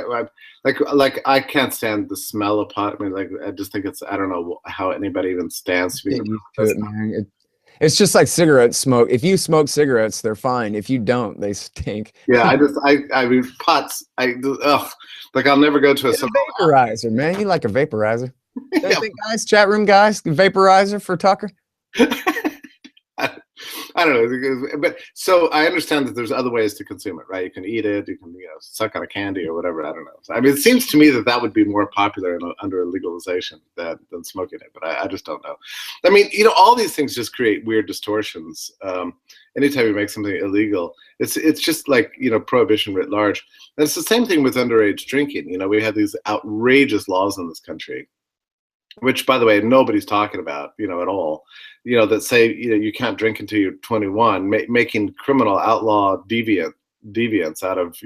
I can't stand the smell of pot. I mean, like I just think I don't know how anybody even stands to be used to it, man. It's just like cigarette smoke. If you smoke cigarettes, they're fine. If you don't, they stink. Yeah, I mean, pots. Like I'll never go to a vaporizer, man. You like a vaporizer? Yeah. Guys, chat room guys, vaporizer for Tucker. I don't know, but so I understand that there's other ways to consume it, right? You can eat it, you can suck on a candy or whatever. I don't know. I mean, it seems to me that would be more popular under legalization than smoking it, but I just don't know. I mean, all these things just create weird distortions. Anytime you make something illegal, it's just like prohibition writ large. And it's the same thing with underage drinking. We have these outrageous laws in this country, which, by the way, nobody's talking about, at all, that say, you can't drink until you're 21, making criminal outlaw deviants out of,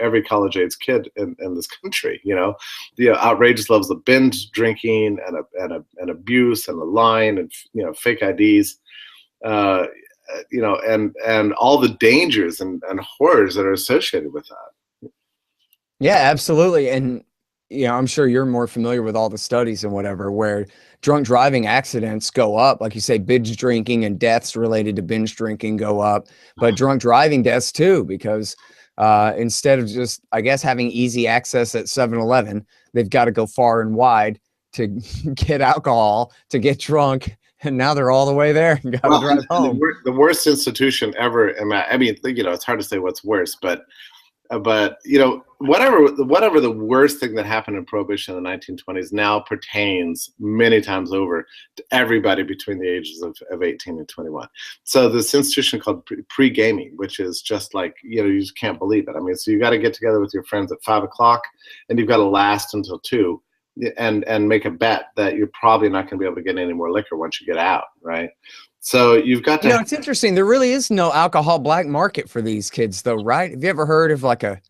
every college age kid in this country, the outrageous levels of binge drinking and abuse and the lying and, fake IDs, and all the dangers and horrors that are associated with that. Yeah, absolutely. And, I'm sure you're more familiar with all the studies and whatever, where drunk driving accidents go up. Like you say, binge drinking and deaths related to binge drinking go up, but drunk driving deaths too, because instead of just, I guess, having easy access at 7-Eleven, they've got to go far and wide to get alcohol, to get drunk. And now they're all the way there and got to drive home. The worst institution ever. I mean, it's hard to say what's worse, but whatever the worst thing that happened in Prohibition in the 1920s now pertains many times over to everybody between the ages of 18 and 21. So this institution called pre-gaming, which is just like, you just can't believe it. I mean, so you got to get together with your friends at 5 o'clock and you've got to last until 2 and make a bet that you're probably not going to be able to get any more liquor once you get out, right? So you've got to. It's interesting. There really is no alcohol black market for these kids, though, right? Have you ever heard of like a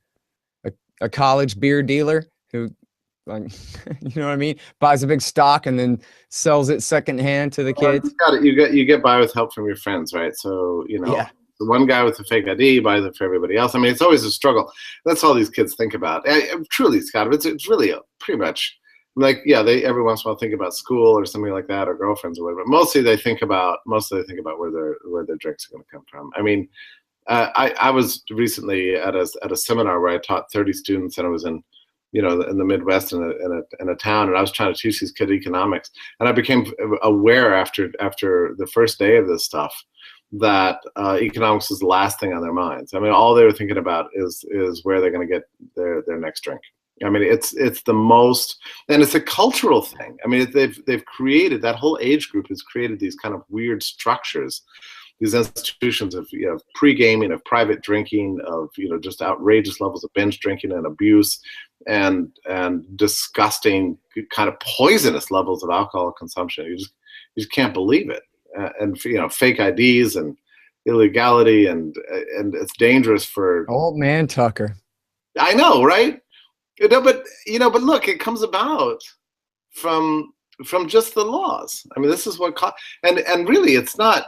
college beer dealer who, like, you know what I mean, buys a big stock and then sells it secondhand to the kids? You get by with help from your friends, right? So the one guy with the fake ID buys it for everybody else. I mean, it's always a struggle. That's all these kids think about. Truly, Scott, it's really pretty much. Like, they every once in a while think about school or something like that, or girlfriends or whatever. Mostly they think about where their drinks are going to come from. I mean, I was recently at a seminar where I taught 30 students, and I was in the Midwest in a town, and I was trying to teach these kids economics, and I became aware after the first day of this stuff that economics is the last thing on their minds. I mean, all they were thinking about is where they're going to get their next drink. I mean, it's the most, and it's a cultural thing. I mean, they've created, that whole age group has created these kind of weird structures, these institutions of pre-gaming, of private drinking, of just outrageous levels of binge drinking and abuse, and disgusting, kind of poisonous levels of alcohol consumption. You just can't believe it, and fake IDs and illegality, and it's dangerous for old man Tucker. I know, right? But look, it comes about from just the laws. I mean, this is what and really, it's not.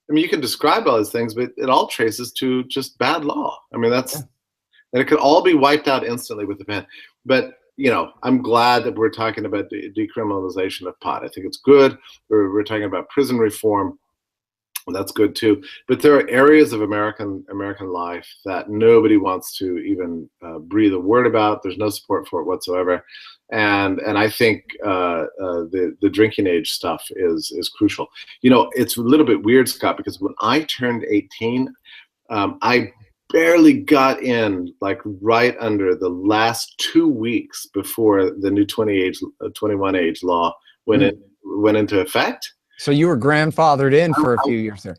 I mean, you can describe all these things, but it all traces to just bad law. I mean, and it could all be wiped out instantly with the pen. But I'm glad that we're talking about the decriminalization of pot. I think it's good. We're talking about prison reform. Well, that's good too. But there are areas of American life that nobody wants to even breathe a word about. There's no support for it whatsoever, and I think the drinking age stuff is crucial. You know, it's a little bit weird, Scott, because when I turned 18, I barely got in, like right under the last 2 weeks before the new 21 age law went into effect. So you were grandfathered in for a few years there.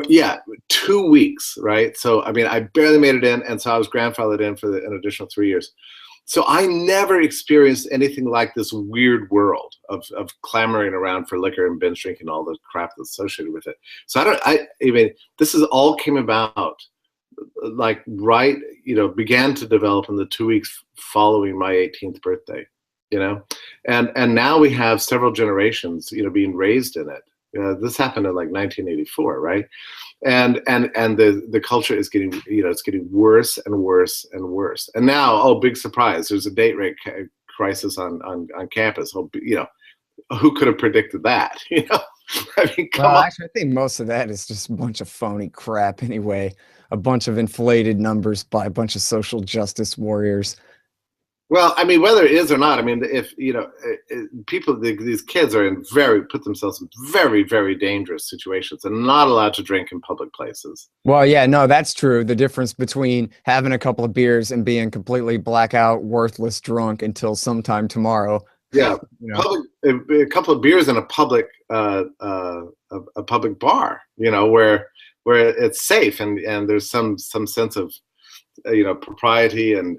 Yeah, 2 weeks, right? So, I mean, I barely made it in, and so I was grandfathered in for an additional 3 years. So I never experienced anything like this weird world of clamoring around for liquor and binge drinking, all the crap that's associated with it. So I mean, this is all came about, like, right, you know, began to develop in the 2 weeks following my 18th birthday, you know? And now we have several generations, you know, being raised in it. This happened in like 1984, right? And the culture is getting, you know, it's getting worse and worse and worse. And now, oh, big surprise, there's a date rape crisis on campus. Oh, you know, who could have predicted that? You know, I mean, come on. Actually, I think most of that is just a bunch of phony crap anyway. A bunch of inflated numbers by a bunch of social justice warriors. Well, I mean, whether it is or not, I mean, if, you know, people, these kids are put themselves in very, very dangerous situations and not allowed to drink in public places. Well, yeah, no, that's true. The difference between having a couple of beers and being completely blackout, worthless drunk until sometime tomorrow. Yeah, you know. a couple of beers in a public bar, you know, where it's safe and there's some sense of, you know, propriety and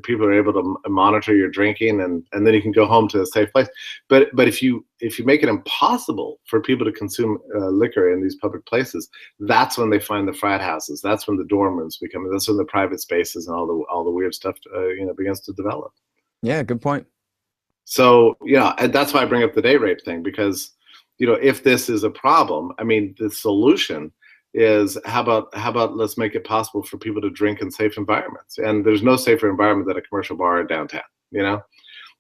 people are able to monitor your drinking and then you can go home to a safe place. But if you make it impossible for people to consume liquor in these public places, that's when they find the frat houses. That's when the dorm rooms become. That's when the private spaces and all the weird stuff you know, begins to develop. Yeah, good point. So yeah, and that's why I bring up the date rape thing, because, you know, if this is a problem, I mean, the solution is how about let's make it possible for people to drink in safe environments. And there's no safer environment than a commercial bar downtown, you know,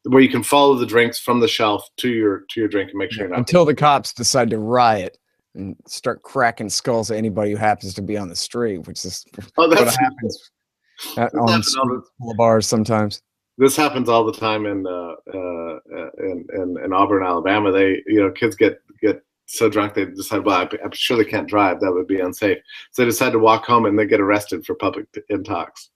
where you can follow the drinks from the shelf to your drink and make sure you're not. Until the cops decide to riot and start cracking skulls at anybody who happens to be on the street, which is what happens on bars sometimes. This happens all the time in Auburn, Alabama. They, you know, kids get so drunk they decide, well, I'm sure they can't drive. That would be unsafe. So they decide to walk home and they get arrested for public intox.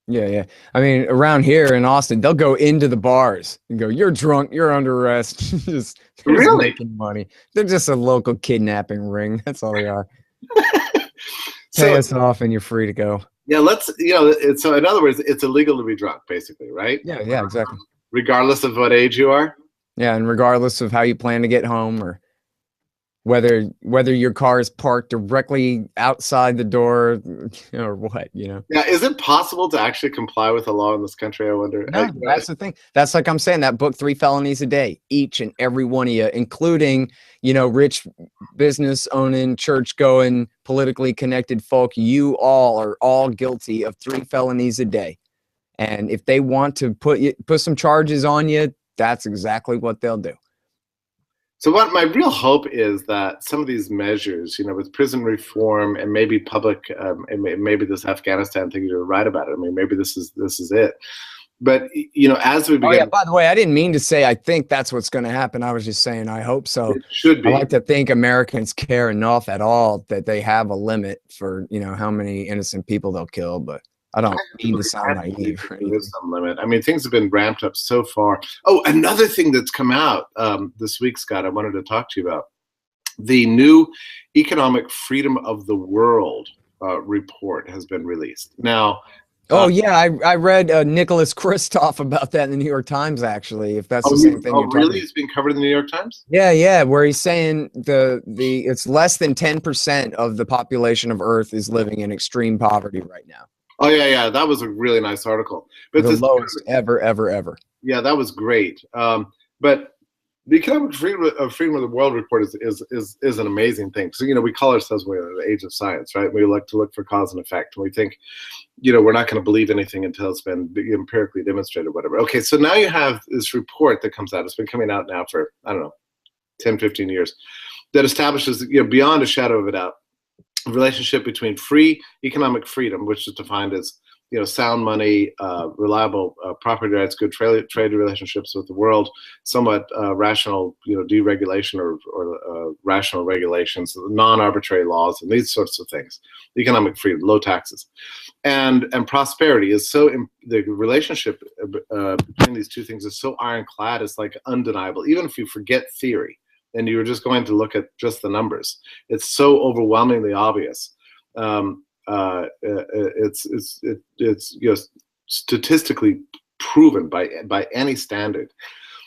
Yeah, yeah. I mean, around here in Austin, they'll go into the bars and go, "You're drunk. You're under arrest." just really making money. They're just a local kidnapping ring. That's all they are. Pay us off and you're free to go. Yeah, let's, you know, so in other words, it's illegal to be drunk, basically, right? Yeah, yeah, exactly. Regardless of what age you are? Yeah, and regardless of how you plan to get home or whether your car is parked directly outside the door or what, you know. Yeah, is it possible to actually comply with the law in this country, I wonder? No, that's the thing. That's like I'm saying, that book, 3 felonies a day, each and every one of you, including, you know, rich business owning, church going, politically connected folk. You all are all guilty of 3 felonies a day. And if they want to put some charges on you, that's exactly what they'll do. So what my real hope is that some of these measures, you know, with prison reform and maybe public, and maybe this Afghanistan thing, you're right about it. I mean, maybe this is it. But, you know, as we begin. Oh, yeah, by the way, I didn't mean to say I think that's what's going to happen. I was just saying I hope so. It should be. I like to think Americans care enough at all that they have a limit for, you know, how many innocent people they'll kill. But I don't mean to sound naive. There's some limit. I mean, things have been ramped up so far. Oh, another thing that's come out this week, Scott, I wanted to talk to you about. The new Economic Freedom of the World report has been released. Now, oh, yeah, I read Nicholas Kristof about that in the New York Times, actually, if that's the same thing you're talking really? It's being covered in the New York Times? Yeah, yeah, where he's saying it's less than 10% of the population of Earth is living in extreme poverty right now. Oh, yeah, that was a really nice article. But the lowest ever. Yeah, that was great. But the Economic Freedom of the World report is an amazing thing. So, you know, we call ourselves, we're in the age of science, right? We like to look for cause and effect. And we think, you know, we're not going to believe anything until it's been empirically demonstrated, whatever. Okay, so now you have this report that comes out. It's been coming out now for, I don't know, 10, 15 years. that establishes, beyond a shadow of a doubt, a relationship between free economic freedom, which is defined as sound money, reliable property rights, good trade relationships with the world, somewhat rational deregulation or rational regulations, non-arbitrary laws, and these sorts of things. Economic freedom, low taxes, and prosperity is the relationship between these two things is so ironclad. It's like undeniable, even if you forget theory and you're just going to look at just the numbers. It's so overwhelmingly obvious. It's statistically proven by any standard.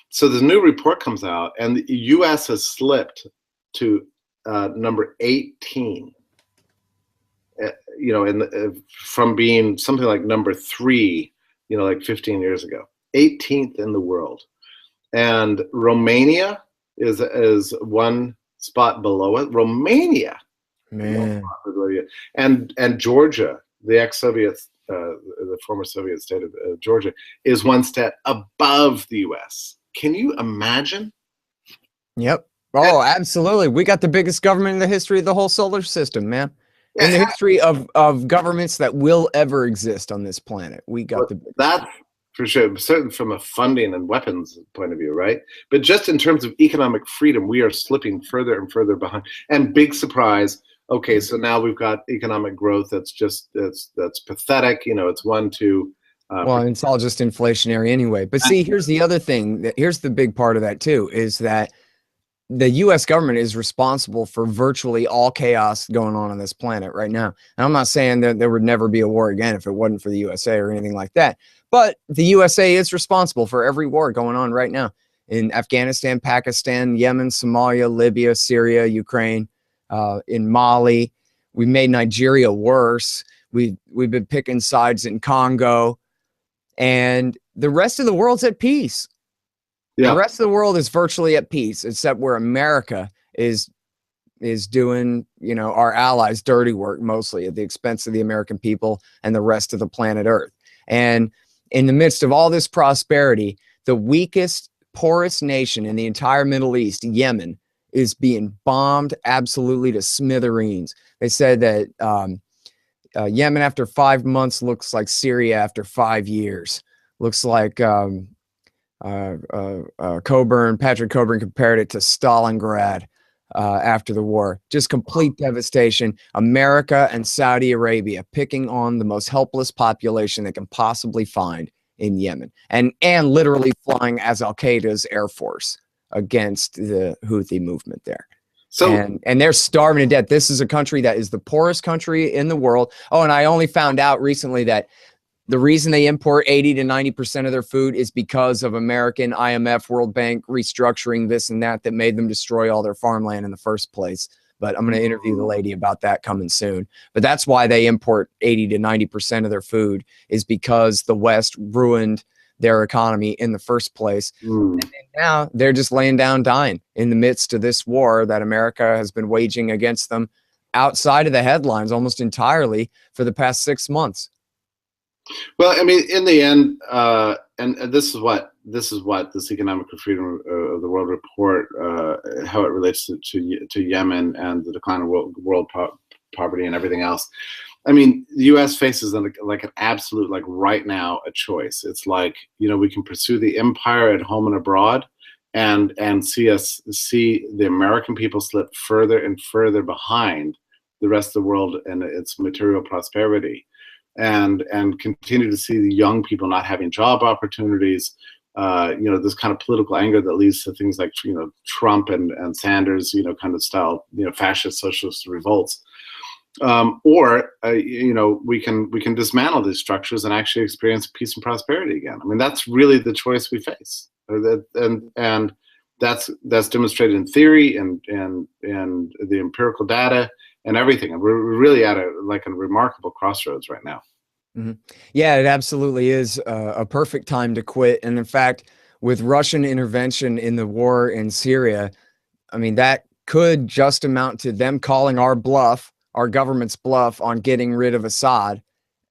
So this new report comes out, and the U.S. has slipped to number 18. From being something like number 3, like 15 years ago, 18th in the world, and Romania is one spot below it. Romania. Man. And Georgia, the ex-Soviet, the former Soviet state of Georgia, is one step above the U.S. Can you imagine? Yep. Oh, absolutely. We got the biggest government in the history of the whole solar system, man. In the history of governments that will ever exist on this planet, we got the biggest. That for sure, certainly from a funding and weapons point of view, right? But just in terms of economic freedom, we are slipping further and further behind. And big surprise. Okay, so now we've got economic growth that's pathetic. It's 1, 2. Well, and it's all just inflationary anyway. But see, here's the other thing. Here's the big part of that too, is that the U.S. government is responsible for virtually all chaos going on this planet right now. And I'm not saying that there would never be a war again if it wasn't for the USA or anything like that. But the USA is responsible for every war going on right now in Afghanistan, Pakistan, Yemen, Somalia, Libya, Syria, Ukraine. In Mali. We made Nigeria worse. We've been picking sides in Congo, and the rest of the world's at peace. Yeah. The rest of the world is virtually at peace, except where America is doing, our allies' dirty work, mostly at the expense of the American people and the rest of the planet Earth. And in the midst of all this prosperity, the weakest, poorest nation in the entire Middle East, Yemen, is being bombed absolutely to smithereens. They said that Yemen after 5 months looks like Syria after 5 years. Looks like Patrick Coburn compared it to Stalingrad after the war. Just complete devastation. America and Saudi Arabia picking on the most helpless population they can possibly find in Yemen, and literally flying as Al-Qaeda's air force against the Houthi movement there. So, and they're starving to death. This is a country that is the poorest country in the world. Oh, and I only found out recently that the reason they import 80 to 90% of their food is because of American, IMF, World Bank restructuring this and that made them destroy all their farmland in the first place. But I'm going to interview the lady about that coming soon. But that's why they import 80 to 90% of their food, is because the West ruined their economy in the first place. And now they're just laying down dying in the midst of this war that America has been waging against them outside of the headlines almost entirely for the past 6 months. Well, I mean, in the end, and this is what this Economic Freedom of the World report, how it relates to Yemen and the decline of world poverty and everything else. I mean, the U.S. faces like an absolute, like right now, a choice. It's like, we can pursue the empire at home and abroad, and see the American people slip further and further behind the rest of the world and its material prosperity, and continue to see the young people not having job opportunities. This kind of political anger that leads to things like Trump and Sanders, kind of style, fascist socialist revolts. Or we can dismantle these structures and actually experience peace and prosperity again. I mean, that's really the choice we face, and that's demonstrated in theory and the empirical data and everything. And we're really at a remarkable crossroads right now. Mm-hmm. Yeah, it absolutely is a perfect time to quit. And in fact, with Russian intervention in the war in Syria, I mean, that could just amount to them calling our government's bluff on getting rid of Assad,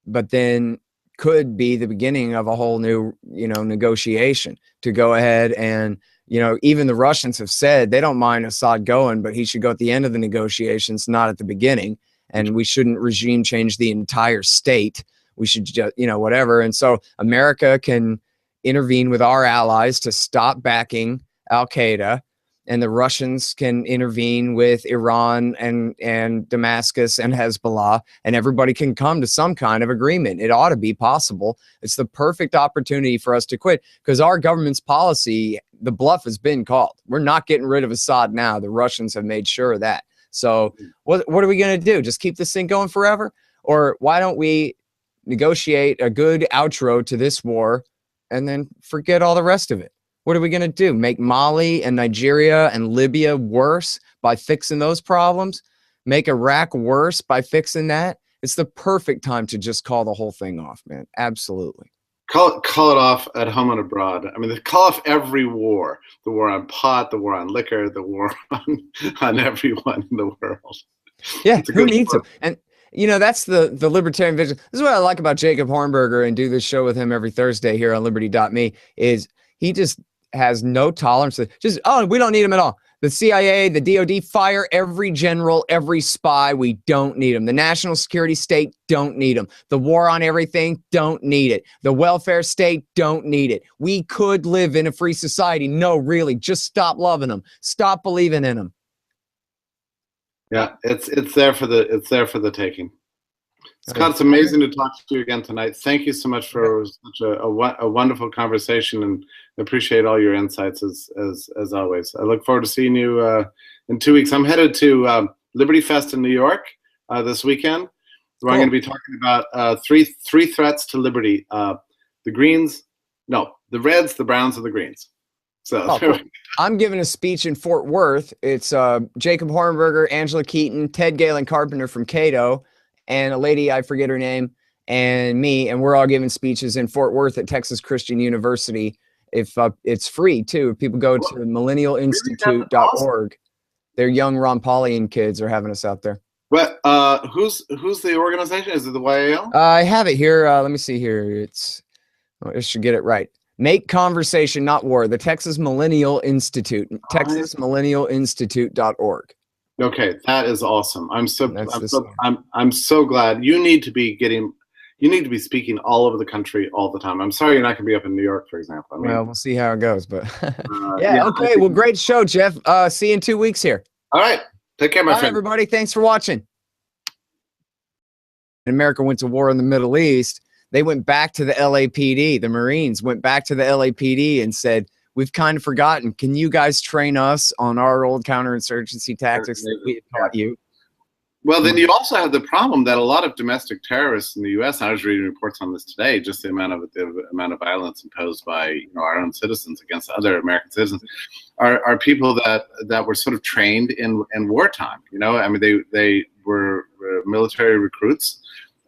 but then could be the beginning of a whole new, negotiation to go ahead and You know, even the Russians have said they don't mind Assad going, but he should go at the end of the negotiations, not at the beginning. And we shouldn't regime change the entire state. We should just, you know, whatever. And so America can intervene with our allies to stop backing Al-Qaeda, and the Russians can intervene with Iran and Damascus and Hezbollah, and everybody can come to some kind of agreement. It ought to be possible. It's the perfect opportunity for us to quit, because our government's policy, the bluff has been called. We're not getting rid of Assad now. The Russians have made sure of that. So what are we going to do? Just keep this thing going forever? Or why don't we negotiate a good outro to this war and then forget all the rest of it? What are we going to do? Make Mali and Nigeria and Libya worse by fixing those problems? Make Iraq worse by fixing that? It's the perfect time to just call the whole thing off, man. Absolutely. Call it off at home and abroad. I mean, call off every war. The war on pot, the war on liquor, the war on everyone in the world. Yeah, who needs them? And you know, that's the libertarian vision. This is what I like about Jacob Hornberger, and do this show with him every Thursday here on Liberty.me, is he just has no tolerance. Just, oh, we don't need him at all. The CIA, the DOD, fire every general, every spy. We don't need them. The national security state, don't need them. The war on everything, don't need it. The welfare state, don't need it. We could live in a free society. No, really, just stop loving them. Stop believing in them. Yeah, it's there for the taking. Scott, it's amazing to talk to you again tonight. Thank you so much for such a wonderful conversation, and appreciate all your insights as always. I look forward to seeing you in 2 weeks. I'm headed to Liberty Fest in New York this weekend, where I'm going to be talking about three threats to liberty: the Reds, the Browns, and the Greens. So cool. I'm giving a speech in Fort Worth. It's Jacob Hornberger, Angela Keaton, Ted Galen Carpenter from Cato, and a lady, I forget her name, and me, and we're all giving speeches in Fort Worth at Texas Christian University. If it's free too, if people go to millennialinstitute.org. Their young Ron Paulian kids are having us out there. What? Who's the organization? Is it the YAL? I have it here. Let me see here. I should get it right. Make conversation, not war. The Texas Millennial Institute. TexasMillennialinstitute.org. Okay, that is awesome. I'm so glad. You need to be speaking all over the country all the time. I'm sorry you're not going to be up in New York, for example. I mean, well, we'll see how it goes, but yeah, okay. Well, great show, Jeff. See you in 2 weeks here. All right. Take care, my friend. Everybody. Thanks for watching. America went to war in the Middle East. They went back to the LAPD. The Marines went back to the LAPD and said, we've kind of forgotten. Can you guys train us on our old counterinsurgency tactics that we had taught you? Well, then you also have the problem that a lot of domestic terrorists in the U.S., I was reading reports on this today, just the amount of violence imposed by our own citizens against other American citizens, are people that were sort of trained in wartime. I mean, they were military recruits.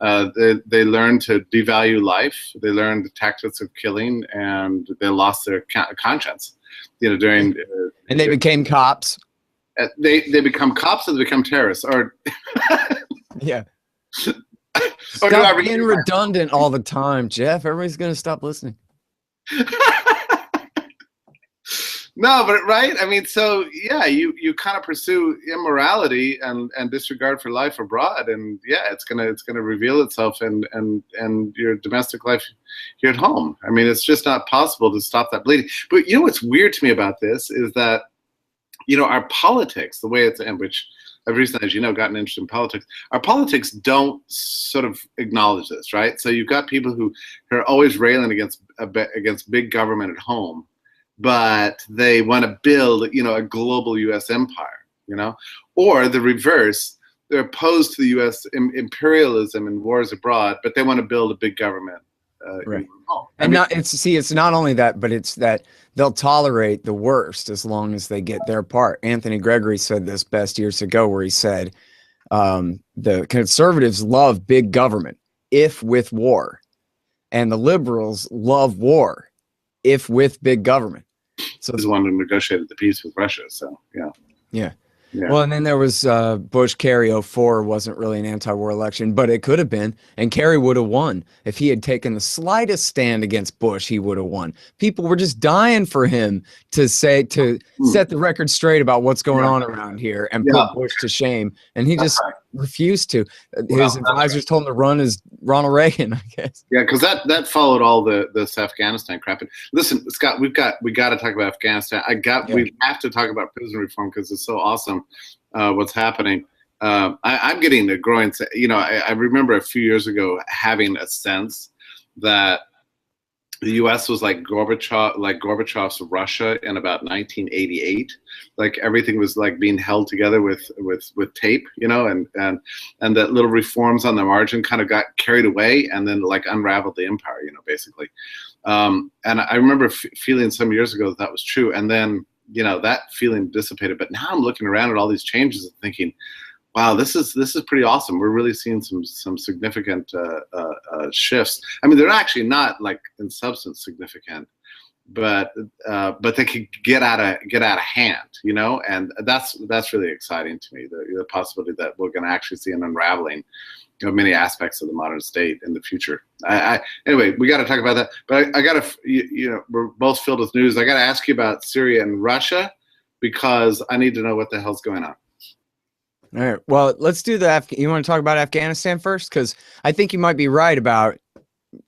They learned to devalue life. They learned the tactics of killing, and they lost their conscience. During and they became cops. They become cops, or they become terrorists, or yeah. Stop being redundant all the time, Jeff. Everybody's gonna stop listening. No, but right. I mean, so yeah, you kind of pursue immorality and disregard for life abroad, and yeah, it's gonna reveal itself in your domestic life here at home. I mean, it's just not possible to stop that bleeding. But what's weird to me about this is that our politics, the way it's in, which I've recently, as you know, gotten interested in politics. Our politics don't sort of acknowledge this, right? So you've got people who are always railing against big government at home, but they want to build, a global U.S. empire, or the reverse. They're opposed to the U.S. Imperialism and wars abroad, but they want to build a big government. Right. And it's not only that, but it's that they'll tolerate the worst as long as they get their part. Anthony Gregory said this best years ago, where he said, the conservatives love big government, if with war, and the liberals love war, if with big government. So he's the one who negotiated the peace with Russia. So yeah. Yeah. Well, and then there was Bush Kerry '04 wasn't really an anti-war election, but it could have been, and Kerry would have won if he had taken the slightest stand against Bush. He would have won. People were just dying for him to set the record straight about what's going on around here and put Bush to shame, and he just refused to. His advisors told him to run as Ronald Reagan, I guess. Yeah, because that followed all this Afghanistan crap. And listen, Scott, we got to talk about Afghanistan. We have to talk about prison reform because it's so awesome what's happening. I'm getting a growing. I remember a few years ago having a sense that the U.S. was like Gorbachev's Russia in about 1988. Like everything was like being held together with tape, and that little reforms on the margin kind of got carried away and then like unraveled the empire, basically. And I remember feeling some years ago that was true, and then that feeling dissipated. But now I'm looking around at all these changes and thinking, wow, this is pretty awesome. We're really seeing some significant shifts. I mean, they're actually not like in substance significant, but they could get out of hand, and that's really exciting to me. The possibility that we're going to actually see an unraveling of many aspects of the modern state in the future. Anyway, we got to talk about that. But I got to, we're both filled with news. I got to ask you about Syria and Russia because I need to know what the hell's going on. All right. Well, let's do you want to talk about Afghanistan first? Because I think you might be right about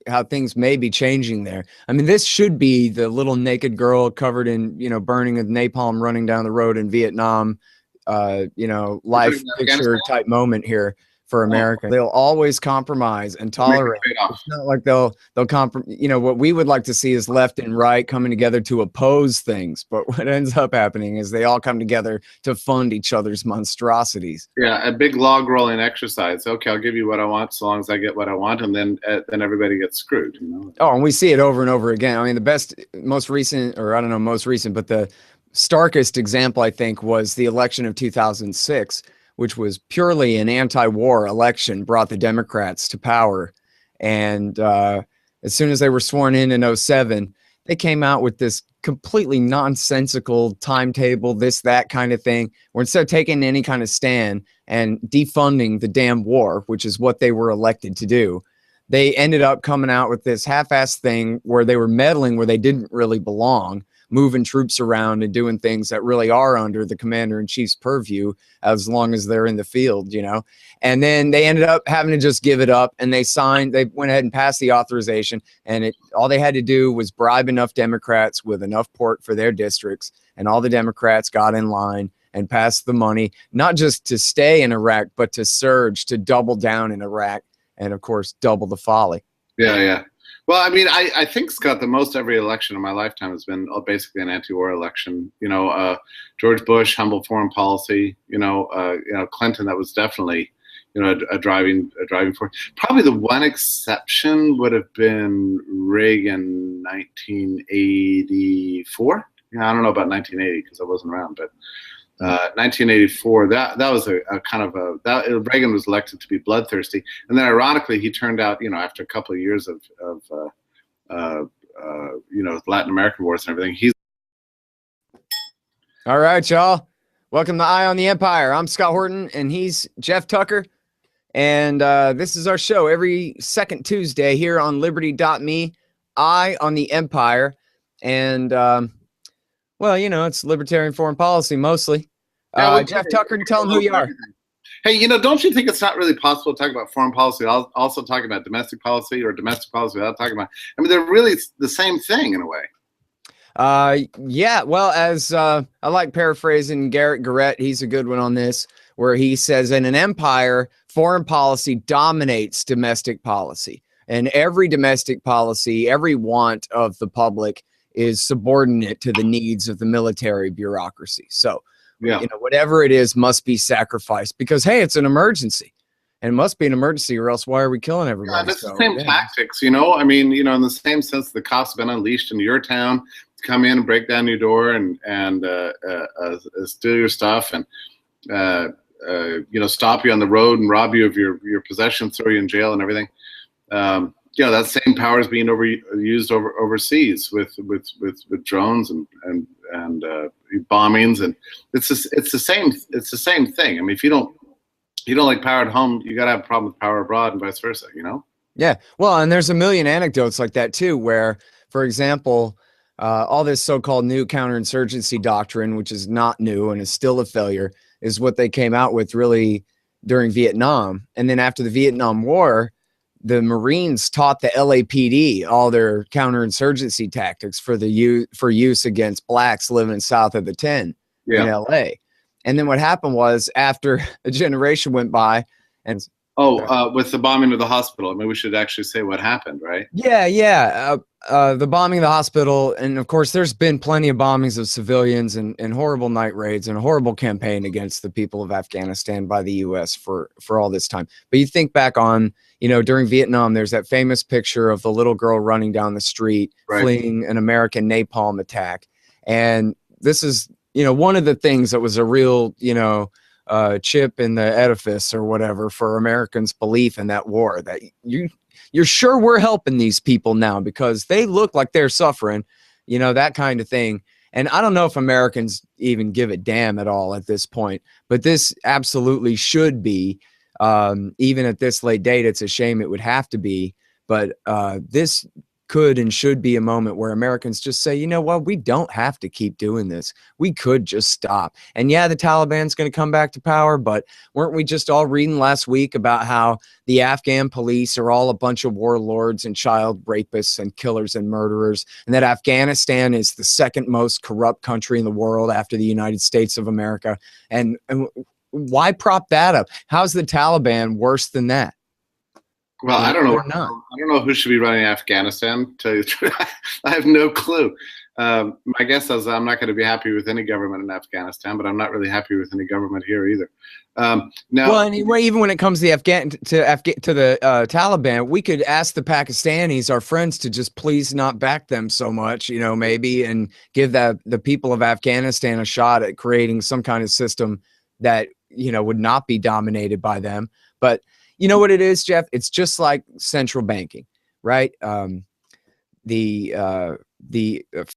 how things may be changing there. I mean, this should be the little naked girl covered in, burning with napalm running down the road in Vietnam, life picture type moment here for America. They'll always compromise and tolerate. It's not like they'll compromise. What we would like to see is left and right coming together to oppose things. But what ends up happening is they all come together to fund each other's monstrosities. Yeah, a big log rolling exercise. Okay, I'll give you what I want so long as I get what I want, and then everybody gets screwed. Oh, and we see it over and over again. I mean, the most recent, but the starkest example, I think, was the election of 2006. Which was purely an anti-war election, brought the Democrats to power. And as soon as they were sworn in '07, they came out with this completely nonsensical timetable, that kind of thing, where instead of taking any kind of stand and defunding the damn war, which is what they were elected to do, they ended up coming out with this half-assed thing where they were meddling where they didn't really belong, moving troops around and doing things that really are under the commander-in-chief's purview as long as they're in the field, And then they ended up having to just give it up, and they went ahead and passed the authorization, and all they had to do was bribe enough Democrats with enough pork for their districts, and all the Democrats got in line and passed the money, not just to stay in Iraq, but to surge, to double down in Iraq, and of course, double the folly. Yeah. Well, I mean, I think, Scott, the most every election in my lifetime has been basically an anti-war election. George Bush, humble foreign policy. Clinton, that was definitely, a driving force. Probably the one exception would have been Reagan, 1984. I don't know about 1980 because I wasn't around, but 1984. That was a kind of Reagan was elected to be bloodthirsty, and then ironically he turned out, after a couple of years of Latin American wars and everything. He's all right, y'all. Welcome to Eye on the Empire. I'm Scott Horton, and he's Jeff Tucker, and this is our show every second Tuesday here on Liberty.me. Eye on the Empire, and it's libertarian foreign policy mostly. Jeff Tucker, tell them who you are. Hey, don't you think it's not really possible to talk about foreign policy, also talk about domestic policy, or domestic policy without talking about? I mean, they're really the same thing in a way. Yeah. Well, as I like paraphrasing Garrett Garrett, he's a good one on this, where he says, in an empire, foreign policy dominates domestic policy, and every domestic policy, every want of the public is subordinate to the needs of the military bureaucracy. So, whatever it is must be sacrificed because, hey, it's an emergency, and it must be an emergency, or else why are we killing everybody? Yeah, it's the same tactics, I mean, in the same sense, the cops have been unleashed into your town to come in and break down your door and steal your stuff and stop you on the road and rob you of your possessions, throw you in jail and everything. That same power is being used overseas with drones and bombings, and it's the same thing. I mean, if you don't like power at home, you got to have a problem with power abroad, and vice versa. You know? Yeah. Well, and there's a million anecdotes like that too, where, for example, all this so-called new counterinsurgency doctrine, which is not new and is still a failure, is what they came out with really during Vietnam. And then after the Vietnam War, the Marines taught the LAPD all their counterinsurgency tactics for use against blacks living south of the 10 in LA. And then what happened was, after a generation went by, and with the bombing of the hospital, I mean, we should actually say what happened, right? Yeah. The bombing of the hospital, and of course, there's been plenty of bombings of civilians and horrible night raids and a horrible campaign against the people of Afghanistan by the U.S. for all this time. But you think back on, during Vietnam, there's that famous picture of the little girl running down the street, fleeing an American napalm attack. And this is, one of the things that was a real, chip in the edifice or whatever for Americans' belief in that war, that you're sure we're helping these people now because they look like they're suffering, that kind of thing. And I don't know if Americans even give a damn at all at this point, but this absolutely should be, even at this late date. It's a shame it would have to be, but this could and should be a moment where Americans just say, you know what, we don't have to keep doing this. We could just stop. And yeah, the Taliban's going to come back to power, but weren't we just all reading last week about how the Afghan police are all a bunch of warlords and child rapists and killers and murderers, and that Afghanistan is the second most corrupt country in the world after the United States of America? And why prop that up? How's the Taliban worse than that? Well, I don't know. I don't know who should be running Afghanistan. To tell you the truth, I have no clue. My guess is I'm not going to be happy with any government in Afghanistan, but I'm not really happy with any government here either. Now, well, anyway, even when it comes to the Taliban, we could ask the Pakistanis, our friends, to just please not back them so much, maybe, and give the people of Afghanistan a shot at creating some kind of system that would not be dominated by them. But you know what it is, Jeff? It's just like central banking, right? The